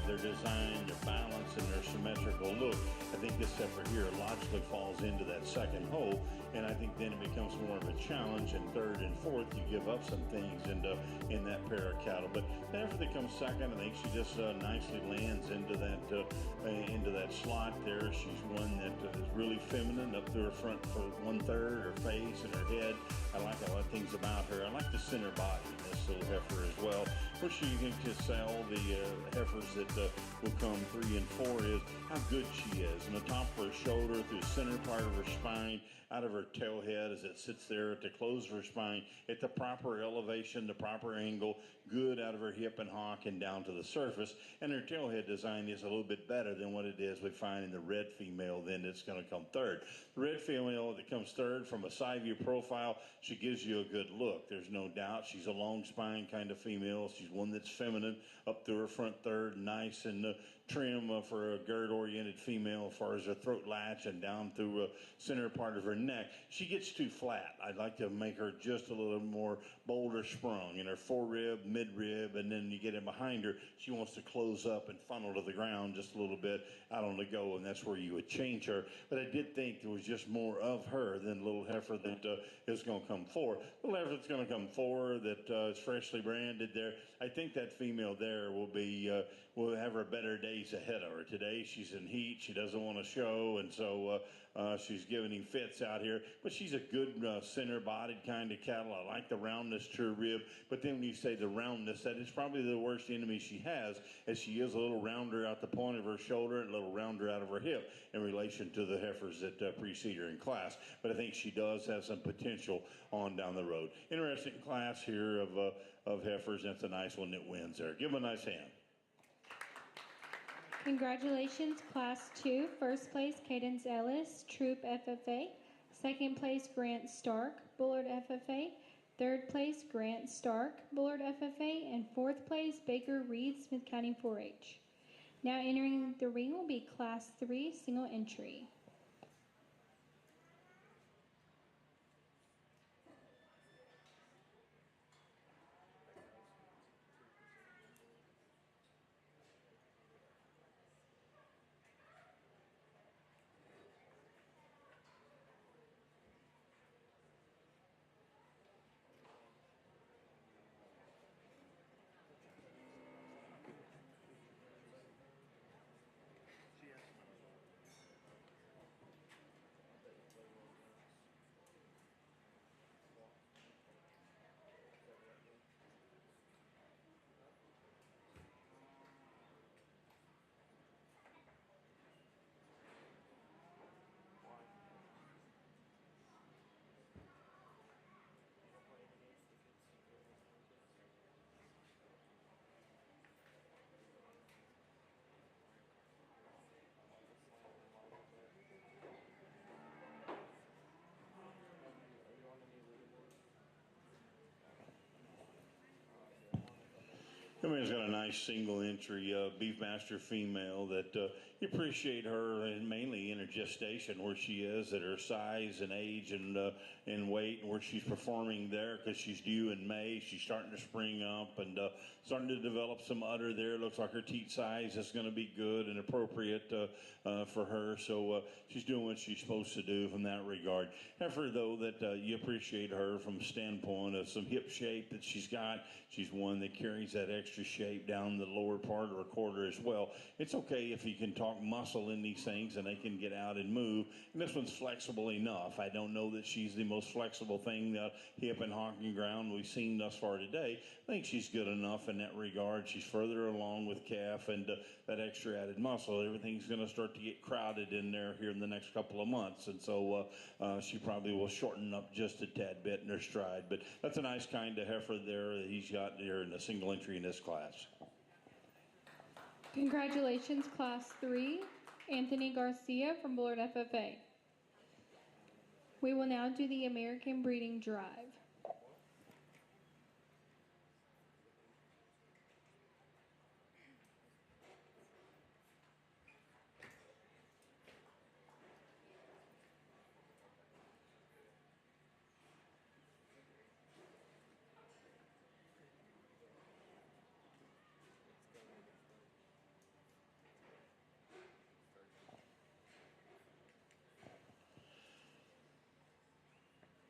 their design, their balance, and their symmetrical look, I think this heifer here logically falls into that second hole, and I think then it becomes more of a challenge. In third and fourth, you give up some things in that pair of cattle. But the heifer that comes second, I think she just nicely lands into that slot there. She's one that is really feminine up through her front for 1/3, her face and her head. I like a lot of things about her. I like the center body in this little heifer as well. What you can just sell the heifers that will come 3 and 4 is how good she is. On the top of her shoulder, through the center part of her spine, out of her tail head as it sits there at the close of her spine, at the proper elevation, the proper angle, good out of her hip and hock and down to the surface. And her tail head design is a little bit better than what it is we find in the red female then that's going to come third. The red female that comes third, from a side view profile, she gives you a good look. There's no doubt she's a long spine kind of female. She's one that's feminine up through her front third, nice and trim for a gird-oriented female as far as her throat latch and down through center part of her neck. She gets too flat. I'd like to make her just a little more bolder sprung in her fore-rib, mid-rib, and then you get in behind her. She wants to close up and funnel to the ground just a little bit out on the go, and that's where you would change her. But I did think there was just more of her than the little heifer that is going to come forward. The little heifer that's going to come forward that is freshly branded there, I think that female there will have her better days ahead of her. Today she's in heat. She doesn't want to show, and so she's giving him fits out here. But she's a good center-bodied kind of cattle. I like the roundness to her rib. But then when you say the roundness, that is probably the worst enemy she has, as she is a little rounder out the point of her shoulder and a little rounder out of her hip in relation to the heifers that precede her in class. But I think she does have some potential on down the road. Interesting class here of heifers. That's a nice one that wins there. Give them a nice hand. Congratulations, Class 2. First place, Cadence Ellis, Troop FFA. Second place, Grant Stark, Bullard FFA. Third place, Grant Stark, Bullard FFA. And fourth place, Baker Reed, Smith County 4-H. Now entering the ring will be Class 3, single entry. Everybody's got a nice single entry Beefmaster female that you appreciate her, and mainly in her gestation, where she is at her size and age and weight, and where she's performing there, because she's due in May. She's starting to spring up and starting to develop some udder there. Looks like her teat size is going to be good and appropriate for her. So she's doing what she's supposed to do from that regard. Heifer, though, that you appreciate her from a standpoint of some hip shape that she's got. She's one that carries that extra shape down down the lower part or a quarter as well. It's okay if you can talk muscle in these things and they can get out and move. And this one's flexible enough. I don't know that she's the most flexible thing, hip and hocking ground we've seen thus far today. I think she's good enough in that regard. She's further along with calf and that extra added muscle. Everything's going to start to get crowded in there here in the next couple of months. And so she probably will shorten up just a tad bit in her stride. But that's a nice kind of heifer there that he's got there in a single entry in this class. Congratulations, Class 3, Anthony Garcia from Bullard FFA. We will now do the American Breeding Drive.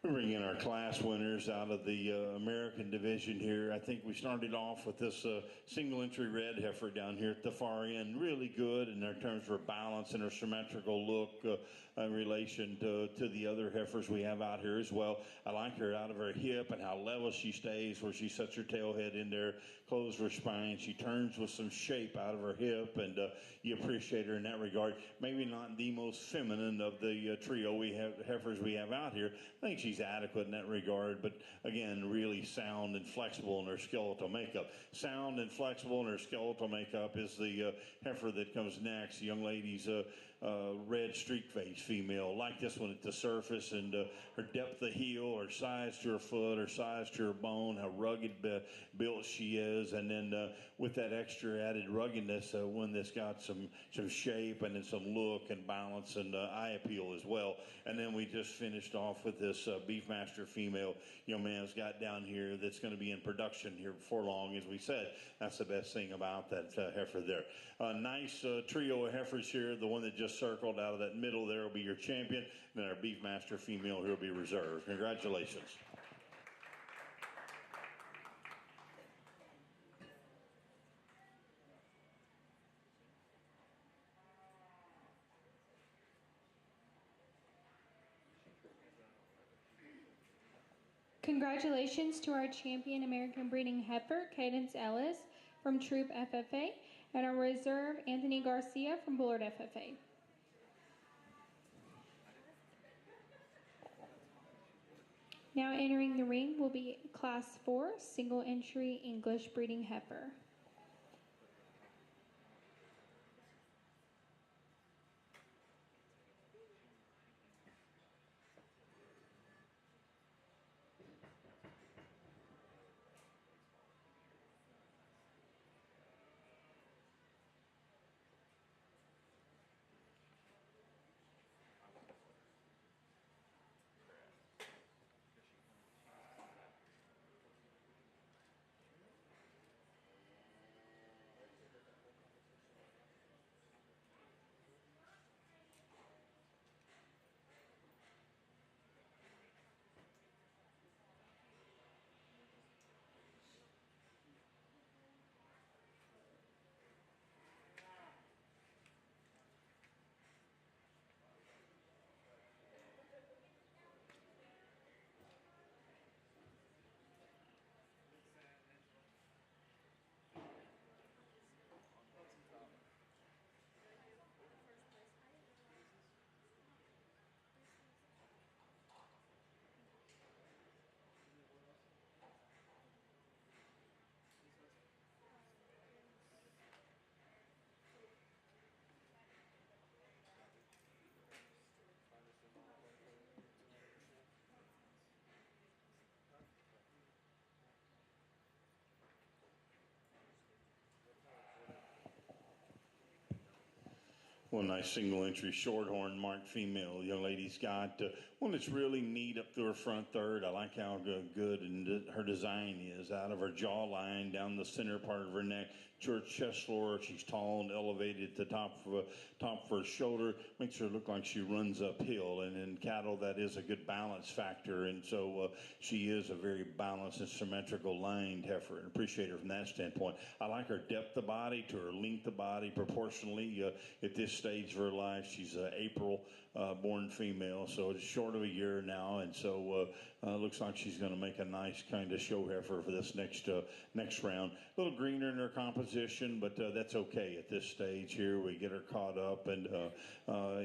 We bring in our class winners out of the American division here. I think we started off with this single entry red heifer down here at the far end. Really good in terms of her balance and her symmetrical look in relation to the other heifers we have out here as well. I like her out of her hip and how level she stays, where she sets her tail head in there, closes her spine. She turns with some shape out of her hip, and you appreciate her in that regard. Maybe not the most feminine of the trio heifers we have out here. I think she's adequate in that regard, but again, really sound and flexible in her skeletal makeup. Sound and flexible in her skeletal makeup is the heifer that comes next. The young lady's red streak face female. Like this one at the surface, and her depth of heel, her size to her foot, her size to her bone, how rugged built she is, and then with that extra added ruggedness, one that's got some shape and then some look and balance and eye appeal as well. And then we just finished off with this Beefmaster female young man's got down here that's going to be in production here before long, as we said. That's the best thing about that heifer there. Nice trio of heifers here. The one that just circled out of that middle there will be your champion, and then our Beefmaster female here will be reserved. Congratulations. Congratulations to our champion American Breeding heifer, Cadence Ellis from Troop FFA, and our reserve, Anthony Garcia from Bullard FFA. Now entering the ring will be Class 4, single entry English breeding heifer. One nice single entry shorthorn marked female. The young lady's got one that's really neat up through her front third. I like how good and her design is out of her jawline down the center part of her neck. to her chest floor. She's tall and elevated at the top of her shoulder. Makes her look like she runs uphill. And in cattle, that is a good balance factor. And so she is a very balanced and symmetrical lined heifer, and appreciate her from that standpoint. I like her depth of body to her length of body proportionally. At this stage of her life, she's April born female, so it's short of a year now, and so looks like she's going to make a nice kind of show heifer for this next round. A little greener in her composition, but that's okay at this stage here. We get her caught up and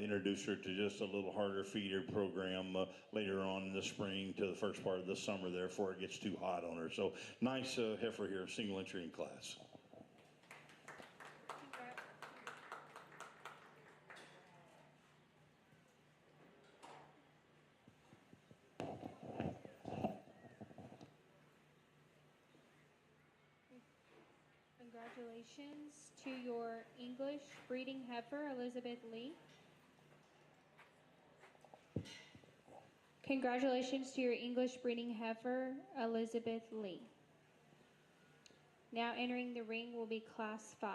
introduce her to just a little harder feeder program later on in the spring to the first part of the summer there before it gets too hot on her. So nice heifer here, single entry in class. Congratulations to your English breeding heifer, Elizabeth Lee. Congratulations to your English breeding heifer, Elizabeth Lee. Now entering the ring will be Class 5.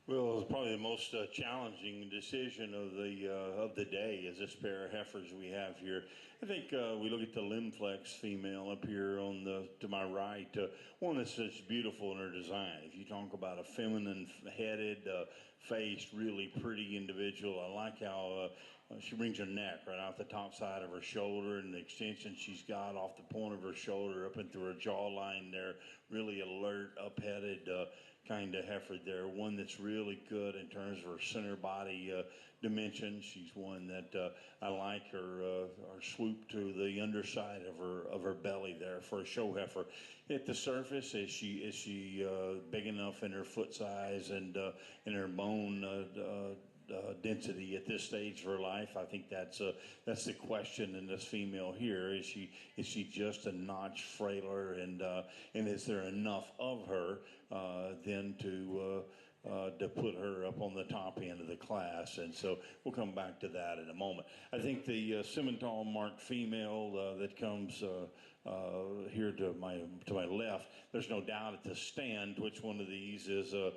Well, it was probably the most challenging decision of the day is this pair of heifers we have here. I think we look at the Limflex female up here on the to my right, one that's just beautiful in her design. If you talk about a feminine-headed, faced, really pretty individual, I like how she brings her neck right off the top side of her shoulder and the extension she's got off the point of her shoulder up into her jawline there. Really alert, up-headed. Kind of heifer there, one that's really good in terms of her center body dimension. She's one that I like her swoop to the underside of her belly there for a show heifer. At the surface, is she big enough in her foot size and in her bone density at this stage of her life? I think that's the question in this female here. Is she just a notch frailer, and is there enough of her then to put her up on the top end of the class? And so we'll come back to that in a moment. I think the Simmental marked female that comes here to my left, there's no doubt at the stand which one of these is the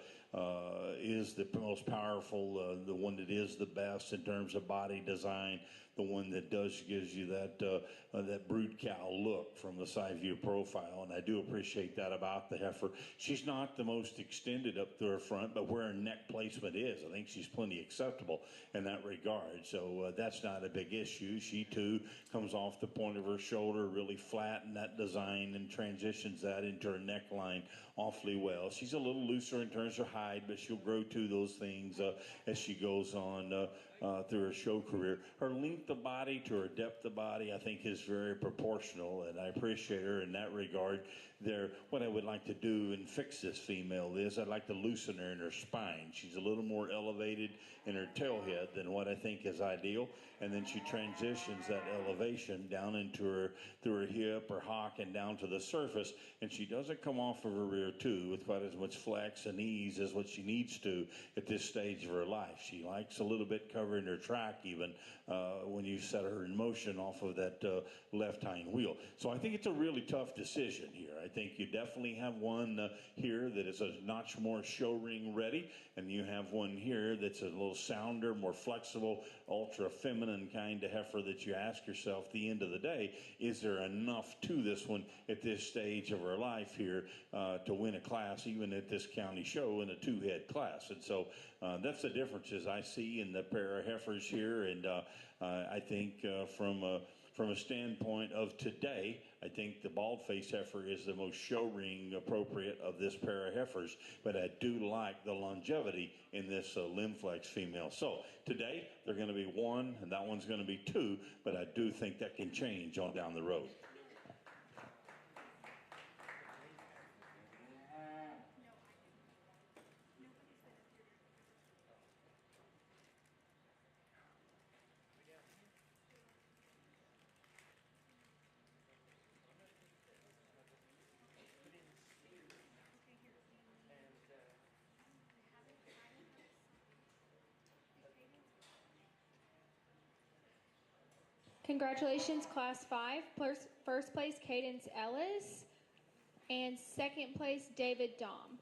most powerful, the one that is the best in terms of body design, the one that gives you that brood cow look from the side view profile, and I do appreciate that about the heifer. She's not the most extended up to her front, but where her neck placement is, I think she's plenty acceptable in that regard. So that's not a big issue. She too comes off the point of her shoulder, really flat in that design, and transitions that into her neckline awfully well. She's a little looser in terms of hide, but she'll grow to those things as she goes on through her show career. Her length of body to her depth of body, I think, is very proportional, and I appreciate her in that regard. What I would like to do and fix this female is I'd like to loosen her in her spine. She's a little more elevated in her tail head than what I think is ideal, and then she transitions that elevation down into her through her hip or hock and down to the surface, and she doesn't come off of her rear too with quite as much flex and ease as what she needs to at this stage of her life. She likes a little bit covering her track even when you set her in motion off of that left hind wheel. So I think it's a really tough decision here. I think you definitely have one here that is a notch more show ring ready, and you have one here that's a little sounder, more flexible, ultra feminine kind of heifer that you ask yourself at the end of the day, is there enough to this one at this stage of her life here to win a class even at this county show in a two-head class? And so that's the differences I see in the pair of heifers here, and I think from a standpoint of today, I think the bald-faced heifer is the most show ring appropriate of this pair of heifers, but I do like the longevity in this Limflex female. So today, they're going to be one, and that one's going to be two, but I do think that can change on down the road. Congratulations, Class 5. First place, Cadence Ellis. And second place, David Dom.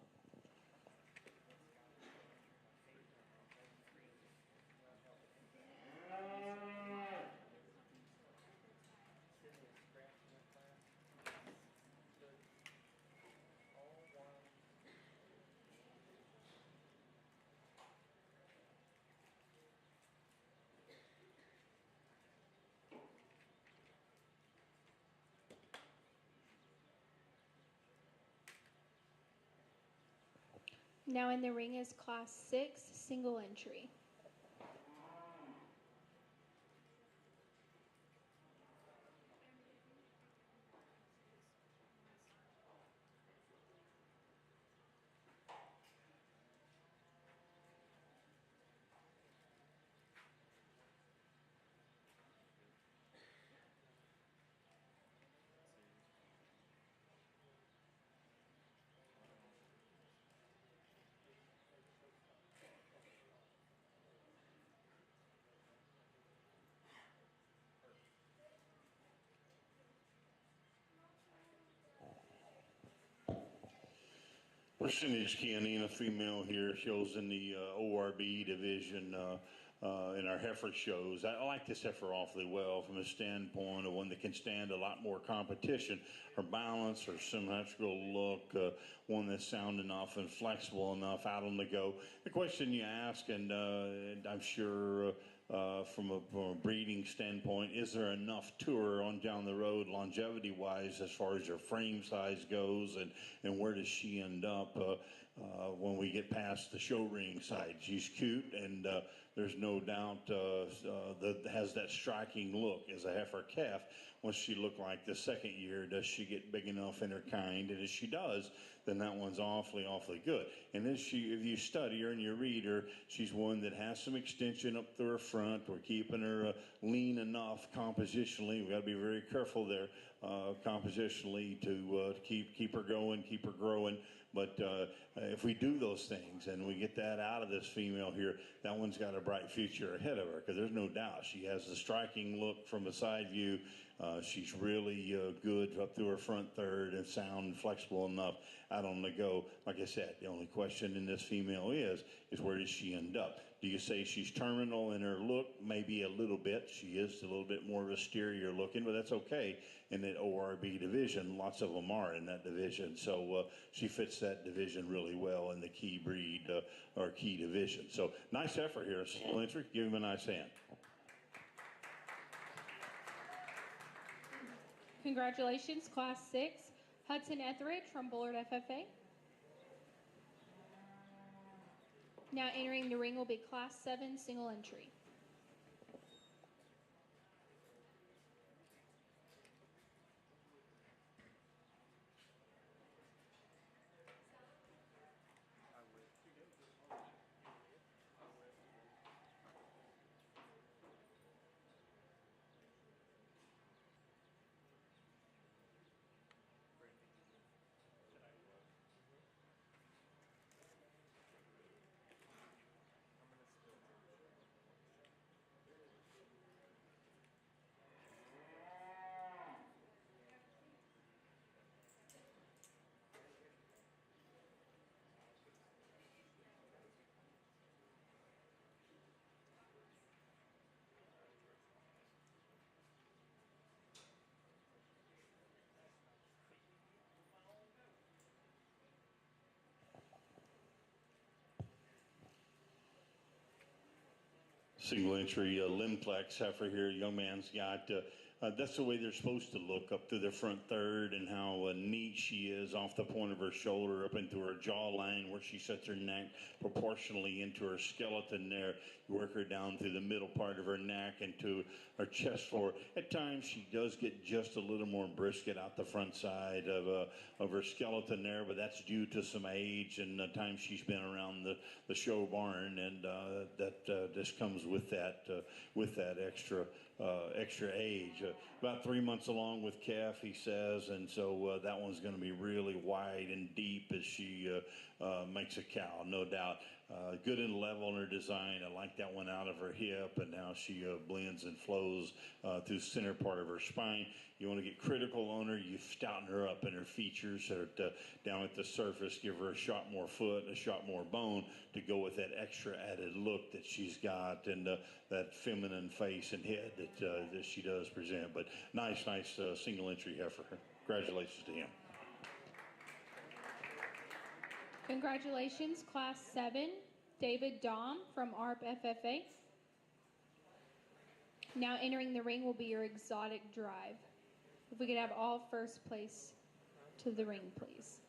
Now in the ring is Class 6, single entry. Percentage Kianina female here shows in the ORB division in our heifer shows. I like this heifer awfully well from a standpoint of one that can stand a lot more competition. Her balance, her symmetrical look, one that's sound enough and flexible enough out on the go. The question you ask, and I'm sure from a breeding standpoint, is there enough to her on down the road longevity-wise as far as her frame size goes, and where does she end up when we get past the show ring side? She's cute, and there's no doubt that has that striking look as a heifer calf. What's she look like the second year? Does she get big enough in her kind? And if she does, then that one's awfully good. And if you study her and you read her, she's one that has some extension up through her front. We're keeping her lean enough compositionally. We've got to be very careful there compositionally to keep her going, keep her growing. But if we do those things and we get that out of this female here, that one's got a bright future ahead of her, because there's no doubt she has the striking look from a side view. She's really good up through her front third and sound and flexible enough out on the go. Like I said, the only question in this female is where does she end up? Do you say she's terminal in her look? Maybe a little bit. She is a little bit more exterior looking, but that's okay in that ORB division. Lots of them are in that division. So she fits that division really well in the key breed or key division. So nice effort here, Lyncher. Give him a nice hand. Congratulations, Class 6, Hudson Etheridge from Bullard FFA. Now entering the ring will be Class 7, single entry. Single entry Limplex heifer here. Young man's got, that's the way they're supposed to look, up to their front third, and how neat she is off the point of her shoulder up into her jawline where she sets her neck proportionally into her skeleton there. You work her down through the middle part of her neck into her chest floor. At times she does get just a little more brisket out the front side of her skeleton there, but that's due to some age and the time she's been around the show barn, and that just comes with that extra age. About 3 months along with calf, he says, and so that one's going to be really wide and deep as she makes a cow, no doubt. Good and level in her design. I like that one out of her hip and how she blends and flows through the center part of her spine. You want to get critical on her, you stouten her up in her features so that down at the surface, give her a shot more foot, a shot more bone to go with that extra added look that she's got and that feminine face and head that she does present. But nice single entry heifer. Congratulations to him. Congratulations, Class 7, David Dahm from ARP FFA. Now entering the ring will be your exotic drive. If we could have all first place to the ring, please.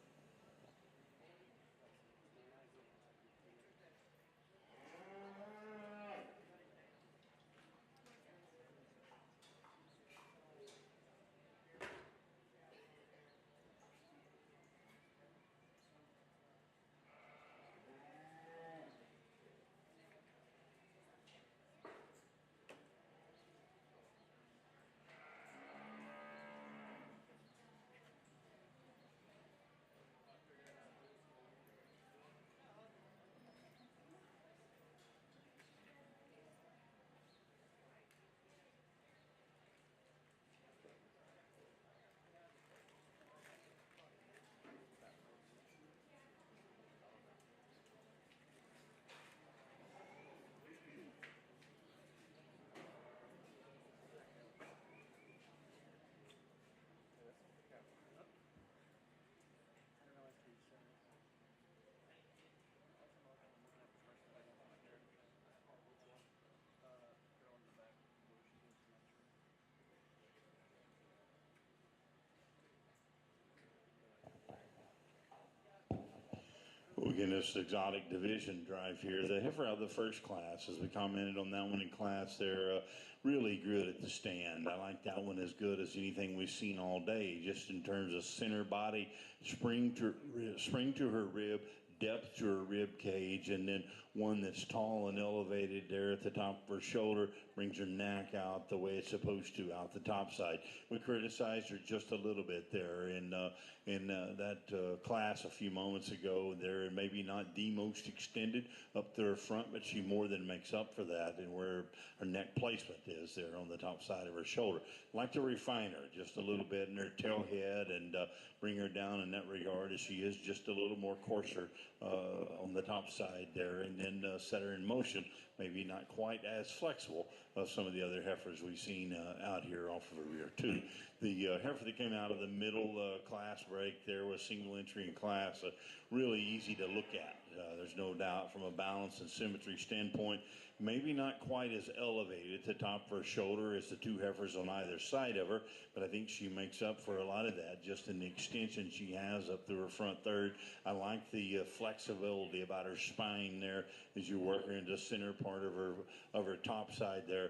Again, this exotic division drive here. The heifer out of the first class, as we commented on that one in class, they're really good at the stand. I like that one as good as anything we've seen all day, just in terms of center body, spring to her rib, depth to her rib cage, and then one that's tall and elevated there at the top of her shoulder, brings her neck out the way it's supposed to, out the top side. We criticized her just a little bit there in that class a few moments ago. There, maybe not the most extended up to her front, but she more than makes up for that and where her neck placement is there on the top side of her shoulder. Like to refine her just a little bit in her tail head and bring her down in that regard, as she is just a little more coarser on the top side there, and then set her in motion, maybe not quite as flexible as some of the other heifers we've seen out here off of her rear too. The heifer that came out of the middle class break there was single entry in class, really easy to look at. There's no doubt from a balance and symmetry standpoint, maybe not quite as elevated at the top of her shoulder as the two heifers on either side of her, but I think she makes up for a lot of that just in the extension she has up through her front third. I like the flexibility about her spine there as you work her into the center part of her top side there.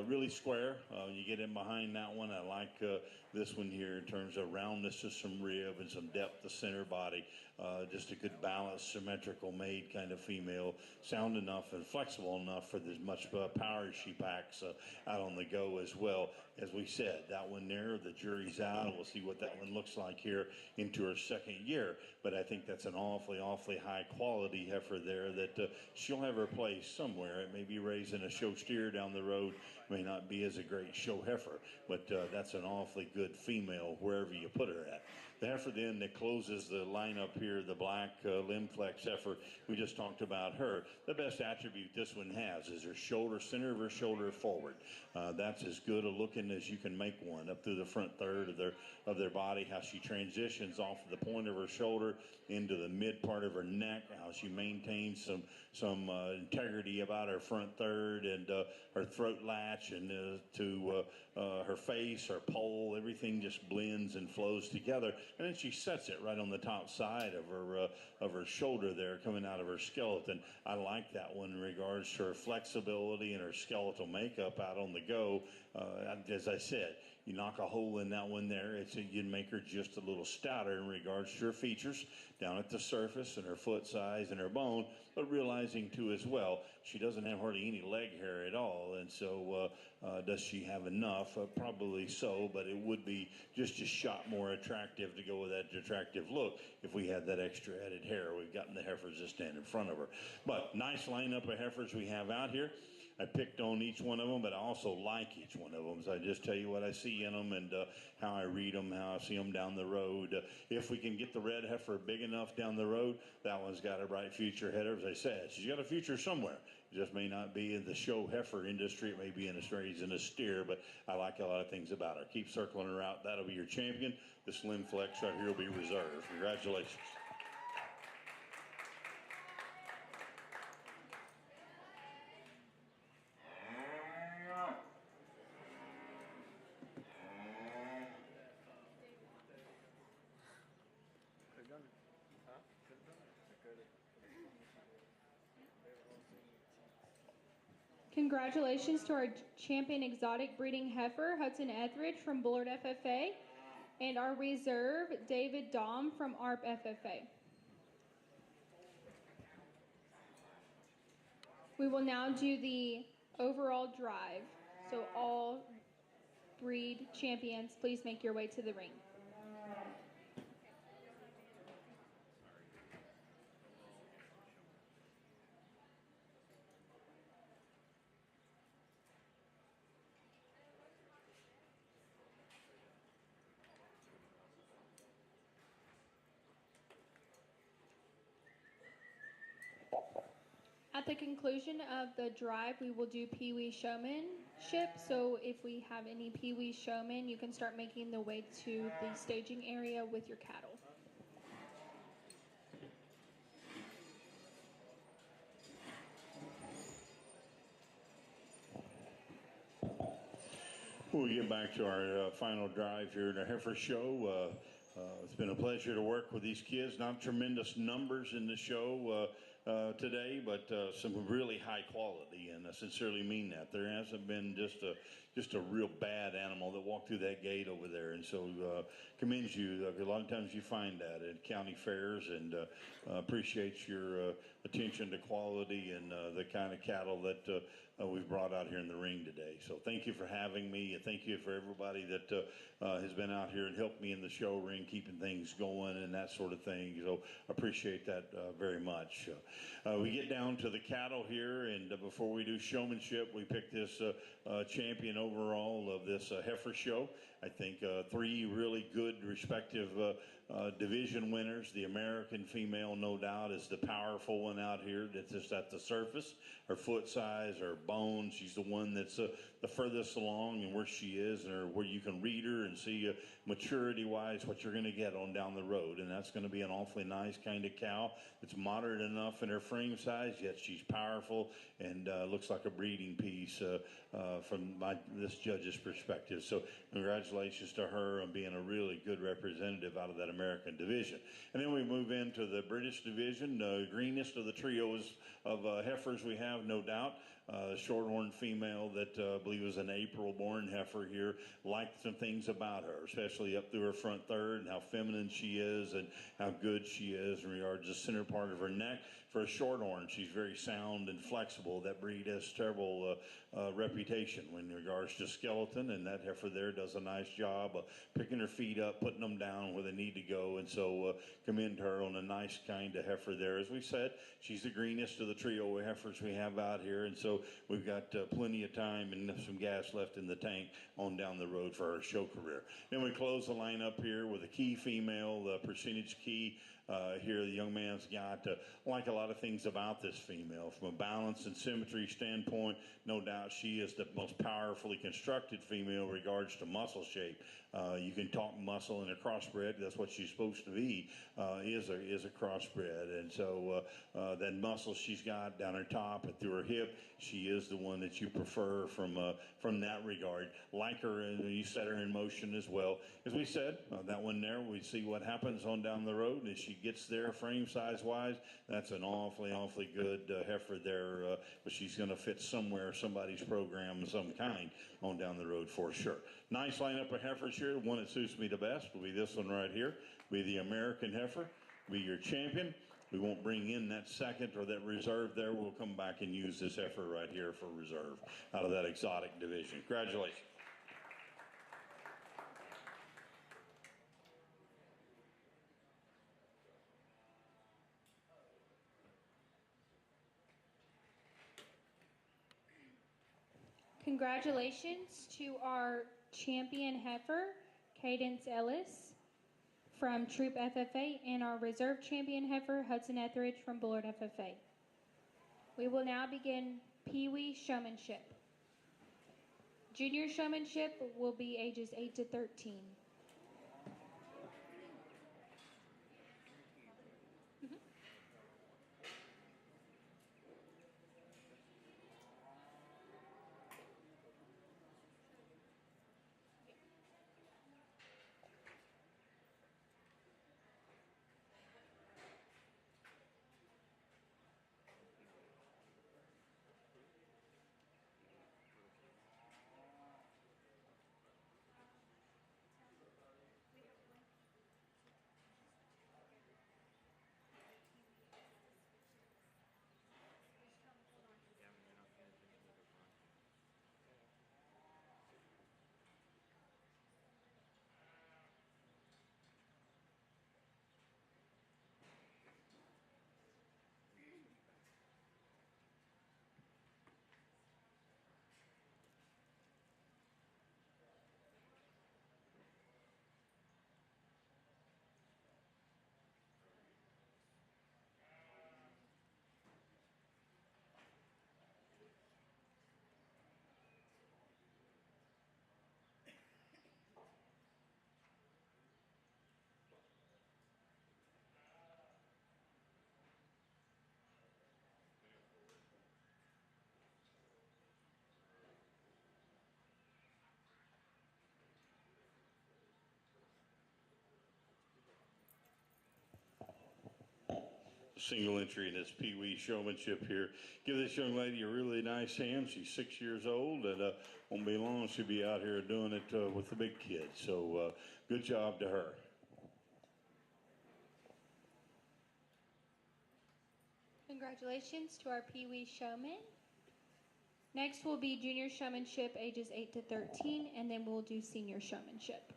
Really square. You get in behind that one. I like this one here in terms of roundness of some rib and some depth of center body. Just a good balanced, symmetrical made kind of female, sound enough and flexible enough for as much power as she packs out on the go as well. As we said, that one there, the jury's out. We'll see what that one looks like here into her second year. But I think that's an awfully high quality heifer there that she'll have her place somewhere. It may be raising a show steer down the road, may not be as a great show heifer, but that's an awfully good female wherever you put her at. The heifer then that closes the lineup here, the black limb flex heifer, we just talked about her. The best attribute this one has is her shoulder, center of her shoulder forward. That's as good a looking as you can make one, up through the front third of their body, how she transitions off the point of her shoulder into the mid part of her neck, how she maintains some integrity about her front third and her throat latch and to her face, her poll, everything just blends and flows together. And then she sets it right on the top side of her shoulder there, coming out of her skeleton. I like that one in regards to her flexibility and her skeletal makeup out on the go. As I said, you knock a hole in that one there, you'd make her just a little stouter in regards to her features down at the surface and her foot size and her bone, but realizing too as well, she doesn't have hardly any leg hair at all, and so does she have enough? Probably so, but it would be just a shot more attractive to go with that attractive look if we had that extra added hair we've got in the heifers that stand in front of her. But nice lineup of heifers we have out here. I picked on each one of them, but I also like each one of them. So I just tell you what I see in them and how I read them, how I see them down the road. If we can get the red heifer big enough down the road, that one's got a bright future ahead of her. As I said, she's got a future somewhere. It just may not be in the show heifer industry. It may be in a raise and a steer, but I like a lot of things about her. Keep circling her out. That'll be your champion. This limb flex right here will be reserved. Congratulations. Congratulations to our champion exotic breeding heifer, Hudson Etheridge from Bullard FFA, and our reserve, David Dahm from ARP FFA. We will now do the overall drive. So all breed champions, please make your way to the ring. At the conclusion of the drive, we will do Pee Wee showmanship. So if we have any Pee Wee showmen, you can start making the way to the staging area with your cattle. We'll get back to our final drive here in the heifer show. It's been a pleasure to work with these kids. Not tremendous numbers in the show today, but some really high quality, and I sincerely mean that. There hasn't been just a real bad animal that walked through that gate over there, and so commends you. A lot of times you find that at county fairs, and appreciate your attention to quality and the kind of cattle that we've brought out here in the ring today. So thank you for having me, and thank you for everybody that has been out here and helped me in the show ring, keeping things going and that sort of thing. So appreciate that very much. We get down to the cattle here, and before we do showmanship, we pick this champion overall of this heifer show. I think 3 really good respective division winners. The American female, no doubt, is the powerful one out here that's just at the surface. Her foot size, her bones, she's the one that's the furthest along and where she is, and where you can read her and see maturity-wise what you're going to get on down the road. And that's going to be an awfully nice kind of cow. It's moderate enough in her frame size, yet she's powerful and looks like a breeding piece from this judge's perspective. So congratulations to her on being a really good representative out of that American division. And then we move into the British division, the greenest of the trios of heifers we have, no doubt. Shorthorn female that I believe was an April-born heifer here. Liked some things about her, especially up through her front third and how feminine she is and how good she is in regards to the center part of her neck. For a shorthorn, she's very sound and flexible. That breed has terrible reputation in regards to skeleton, and that heifer there does a nice job of picking her feet up, putting them down where they need to go, and so commend her on a nice kind of heifer there. As we said, she's the greenest of the trio of heifers we have out here, and so we've got plenty of time and some gas left in the tank on down the road for her show career. Then we close the lineup here with a key female, the percentage key. Here the young man's got like a lot of things about this female. From a balance and symmetry standpoint, no doubt she is the most powerfully constructed female in regards to muscle shape. You can talk muscle in a crossbred. That's what she's supposed to be, is a crossbred. And so that muscle she's got down her top and through her hip, she is the one that you prefer from that regard. Like her, and you set her in motion as well. As we said, that one there, we see what happens on down the road. And as she gets there frame size-wise, that's an awfully good heifer there. But she's going to fit somewhere, somebody's program of some kind on down the road for sure. Nice lineup of heifers here. The one that suits me the best will be this one right here. Be the American heifer. Be your champion. We won't bring in that second or that reserve there. We'll come back and use this heifer right here for reserve out of that exotic division. Congratulations. Congratulations to our champion heifer, Cadence Ellis from Troop FFA, and our reserve champion heifer, Hudson Etheridge from Bullard FFA. We will now begin Pee Wee showmanship. Junior showmanship will be ages 8 to 13. single entry in this Pee Wee showmanship here. Give this young lady a really nice hand. She's 6 years old, and won't be long she'll be out here doing it with the big kids. So good job to her. Congratulations to our Pee Wee showmen. Next will be junior showmanship ages 8 to 13, and then we'll do senior showmanship.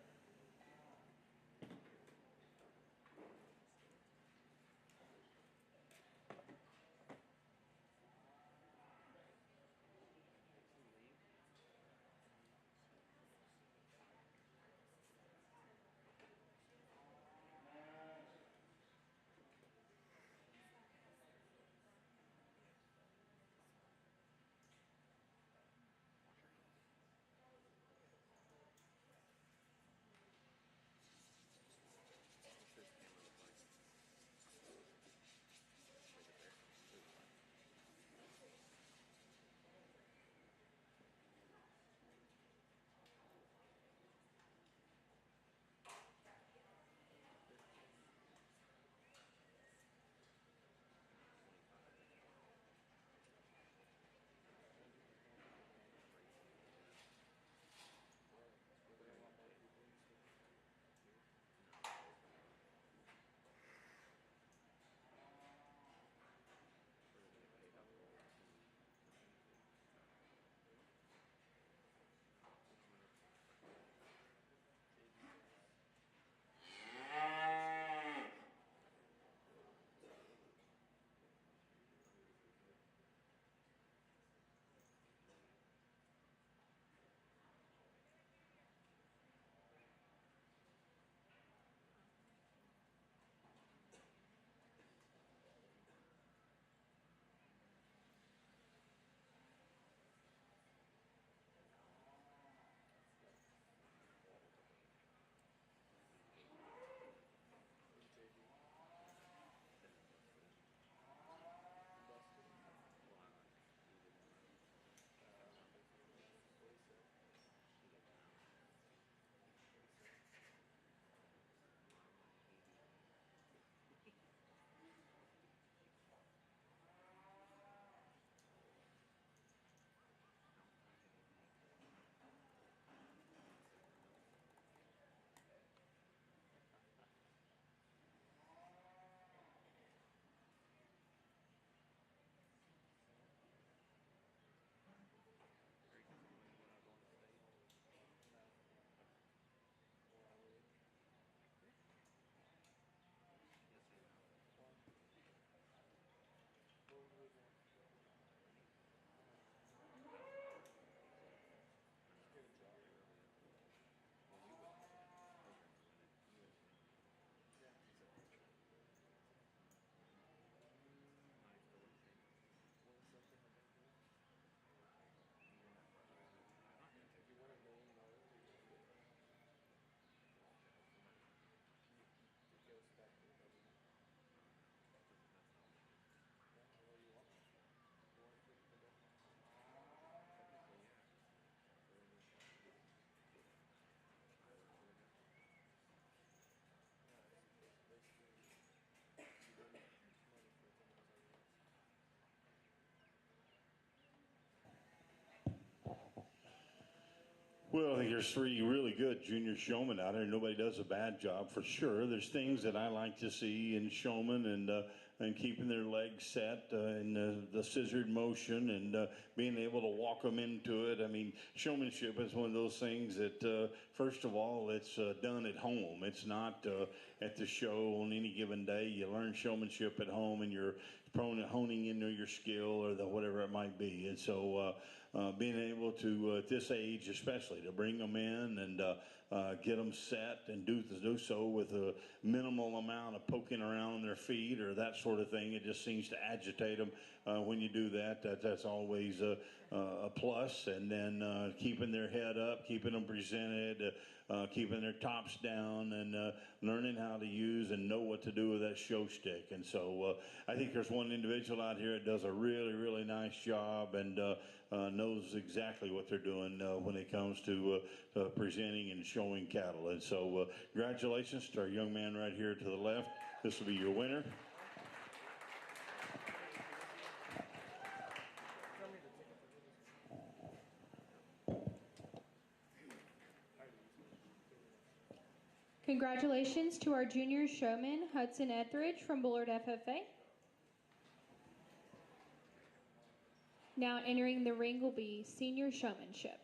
Well, I think there's three really good junior showmen out there. Nobody does a bad job for sure. There's things that I like to see in showmen and keeping their legs set and the scissored motion and being able to walk them into it. I mean, showmanship is one of those things that, first of all, it's done at home. It's not at the show on any given day. You learn showmanship at home and you're honing into your skill or whatever it might be. And so being able to, at this age especially, to bring them in and get them set and do so with a minimal amount of poking around on their feet or that sort of thing. It just seems to agitate them when you do that. That's always a plus. And then keeping their head up, keeping them presented, keeping their tops down, and learning how to use and know what to do with that show stick. And so I think there's one individual out here that does a really, really nice job and knows exactly what they're doing when it comes to presenting and showing cattle. And so congratulations to our young man right here to the left. This will be your winner. Congratulations to our junior showman, Hudson Etheridge from Bullard FFA. Now entering the ring will be senior showmanship.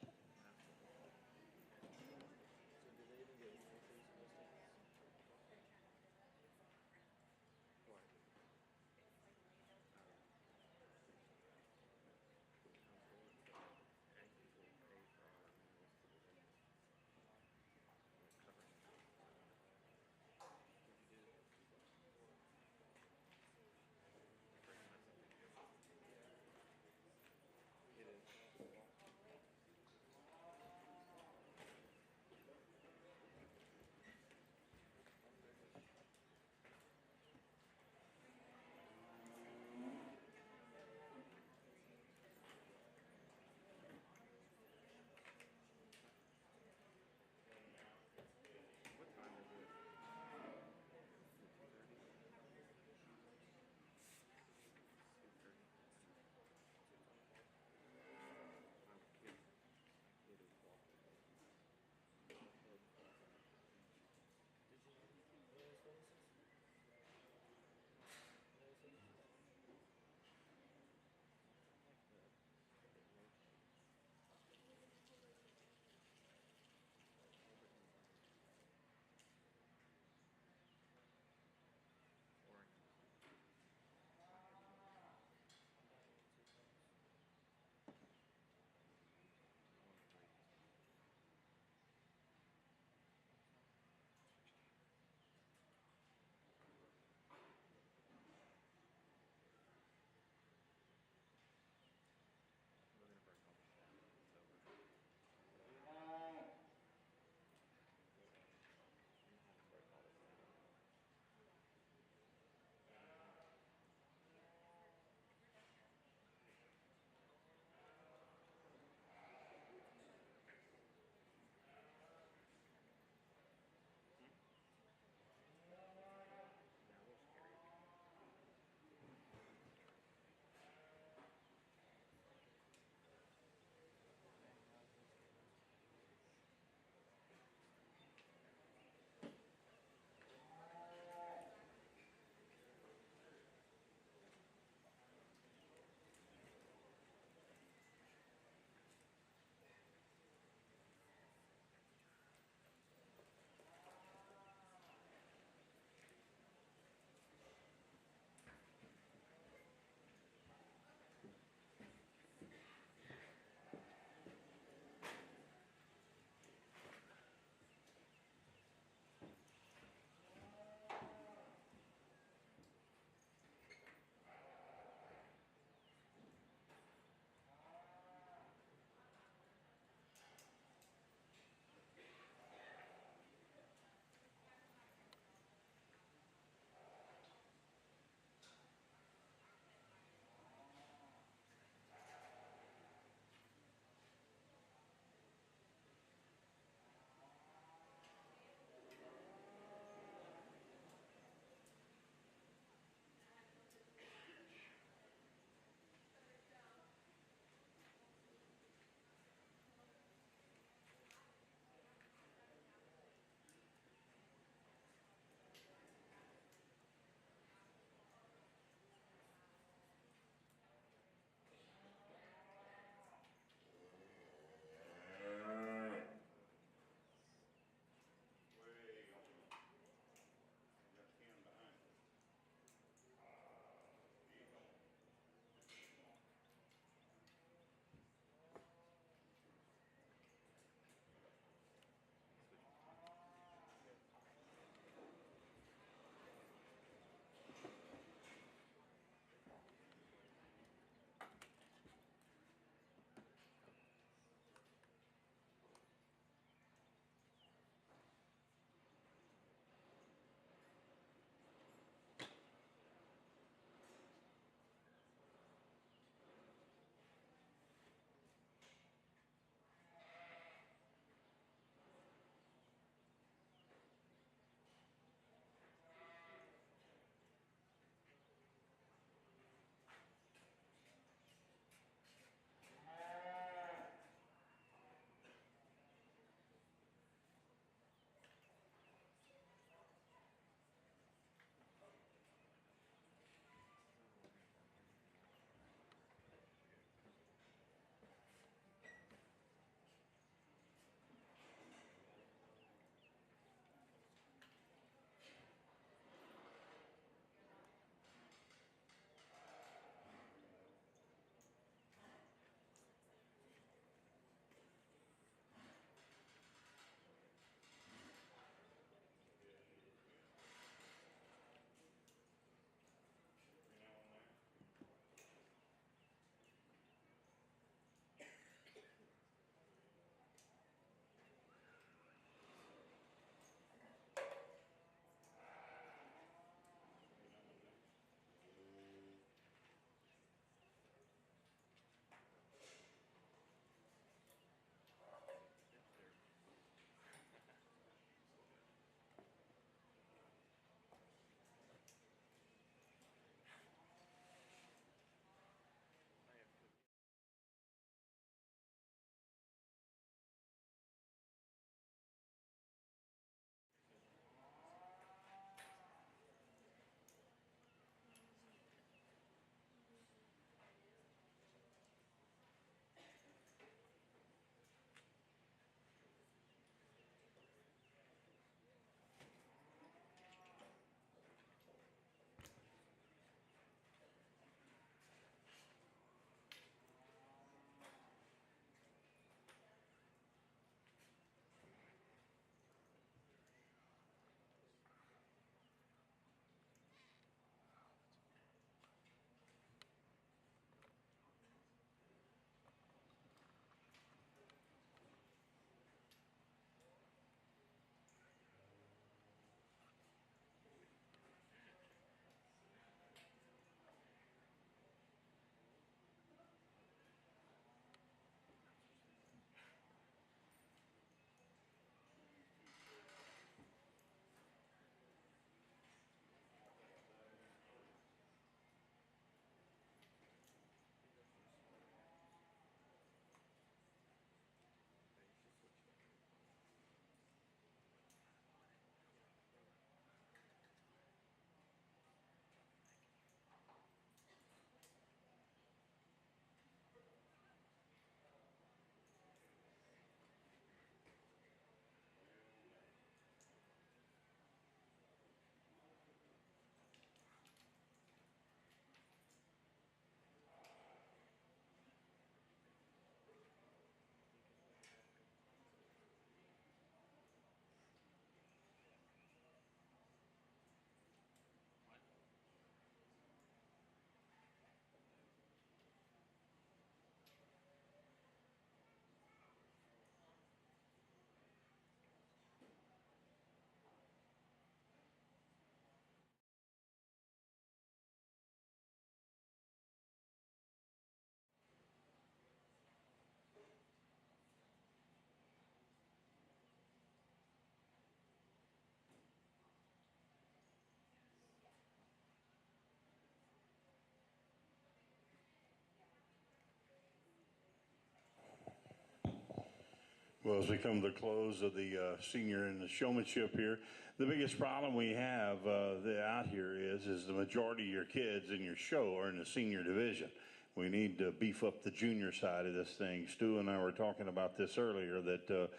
Well, as we come to the close of the senior and the showmanship here, the biggest problem we have out here is the majority of your kids in your show are in the senior division. We need to beef up the junior side of this thing. Stu and I were talking about this earlier, that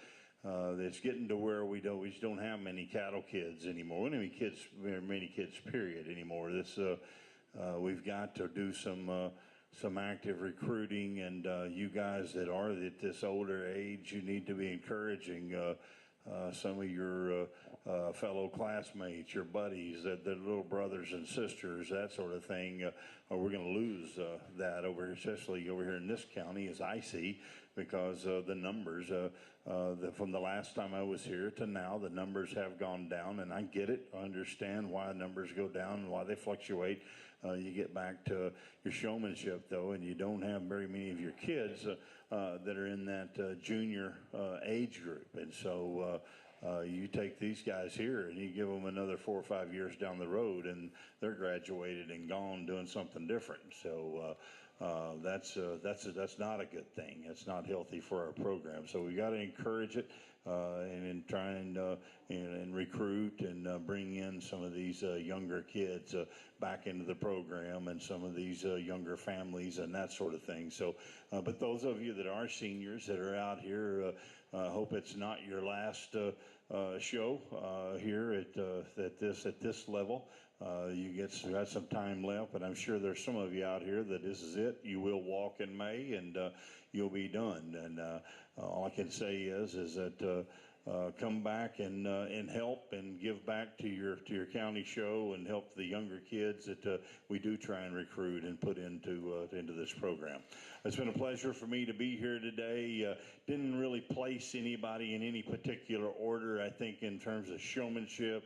it's getting to where we just don't have many cattle kids anymore. We don't have many kids, period, anymore. We've got to do some active recruiting, and you guys that are at this older age, you need to be encouraging some of your fellow classmates, your buddies, the little brothers and sisters, that sort of thing. We're going to lose that especially over here in this county, as I see, because the numbers from the last time I was here to now, the numbers have gone down, and I get it. I understand why numbers go down and why they fluctuate. You get back to your showmanship, though, and you don't have very many of your kids that are in that junior age group. And so you take these guys here and you give them another 4 or 5 years down the road, and they're graduated and gone doing something different. So that's not a good thing. It's not healthy for our program. So we got to encourage it and try and recruit and bring in some of these younger kids back into the program, and some of these younger families and that sort of thing. So, but those of you that are seniors that are out here, hope it's not your last show here at this level. You got some time left, but I'm sure there's some of you out here that this is it. You will walk in May, and you'll be done. And all I can say is that come back and help and give back to your county show, and help the younger kids that we do try and recruit and put into this program. It's been a pleasure for me to be here today. Didn't really place anybody in any particular order. I think in terms of showmanship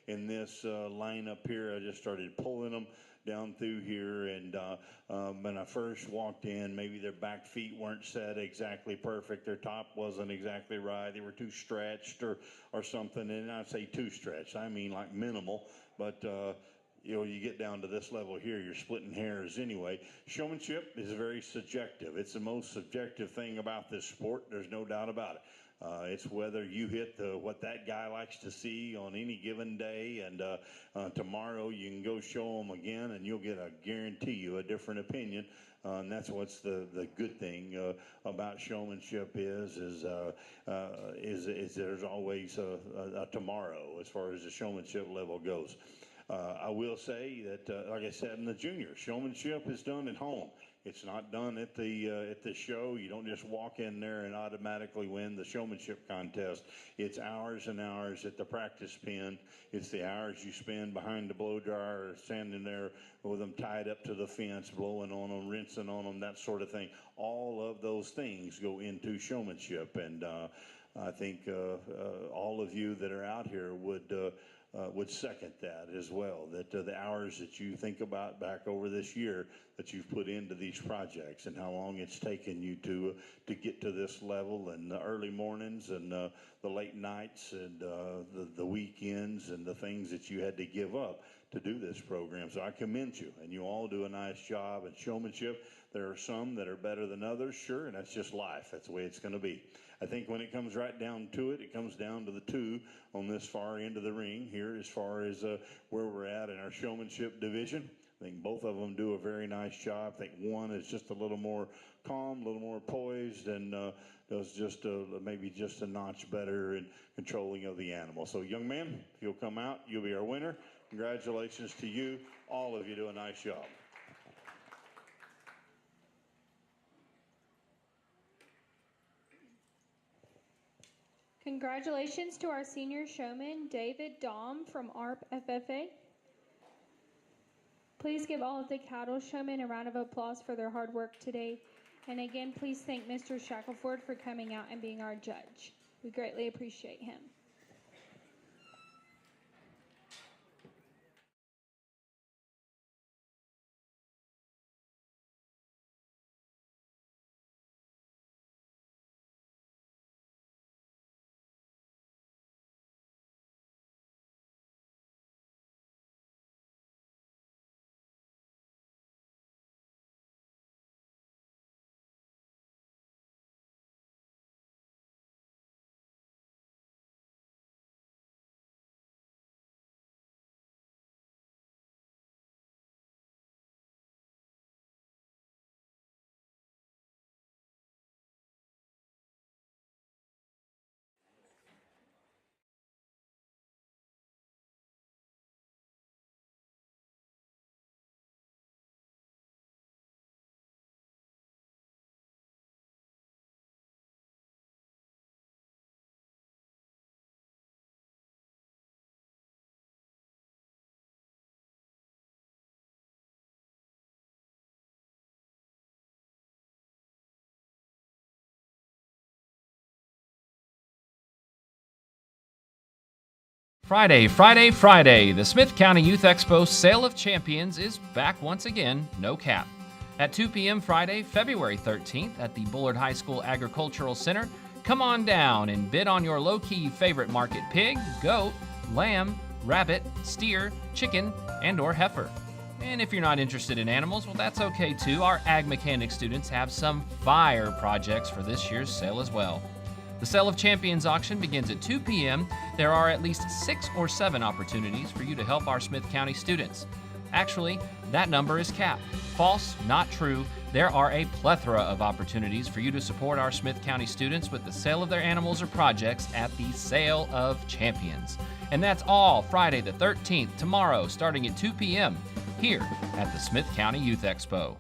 in this lineup here, I just started pulling them down through here, and when I first walked in, maybe their back feet weren't set exactly perfect, their top wasn't exactly right, they were too stretched or something. And I'd say too stretched, I mean like minimal, but you get down to this level here, you're splitting hairs anyway. Showmanship is very subjective. It's the most subjective thing about this sport. There's no doubt about it. It's whether you hit what that guy likes to see on any given day, and tomorrow you can go show him again, and you'll get, guarantee you, a different opinion. And that's what's the good thing about showmanship is there's always a tomorrow as far as the showmanship level goes. I will say that, like I said, in the junior, showmanship is done at home. It's not done at the show. You don't just walk in there and automatically win the showmanship contest. It's hours and hours at the practice pen. It's the hours you spend behind the blow dryer, standing there with them tied up to the fence, blowing on them, rinsing on them, that sort of thing. All of those things go into showmanship, and I think all of you that are out here would second that as well, that the hours that you think about back over this year that you've put into these projects, and how long it's taken you to get to this level, and the early mornings and the late nights and the weekends and the things that you had to give up to do this program. So I commend you, and you all do a nice job at showmanship. There are some that are better than others, sure, and that's just life. That's the way it's going to be. I think when it comes right down to it, it comes down to the two on this far end of the ring here as far as where we're at in our showmanship division. I think both of them do a very nice job. I think one is just a little more calm, a little more poised, and does just maybe just a notch better in controlling of the animal. So, young man, if you'll come out, you'll be our winner. Congratulations to you. All of you do a nice job. Congratulations to our senior showman, David Dahm from ARP FFA. Please give all of the cattle showmen a round of applause for their hard work today. And again, please thank Mr. Shackelford for coming out and being our judge. We greatly appreciate him. Friday. The Smith County Youth Expo Sale of Champions is back once again, no cap. At 2 p.m. Friday, February 13th at the Bullard High School Agricultural Center, come on down and bid on your low-key favorite market pig, goat, lamb, rabbit, steer, chicken, and or heifer. And if you're not interested in animals, well, that's okay too. Our ag mechanic students have some fire projects for this year's sale as well. The Sale of Champions auction begins at 2 p.m. There are at least 6 or 7 opportunities for you to help our Smith County students. Actually, that number is capped. False, not true. There are a plethora of opportunities for you to support our Smith County students with the sale of their animals or projects at the Sale of Champions. And that's all Friday the 13th, tomorrow, starting at 2 p.m. here at the Smith County Youth Expo.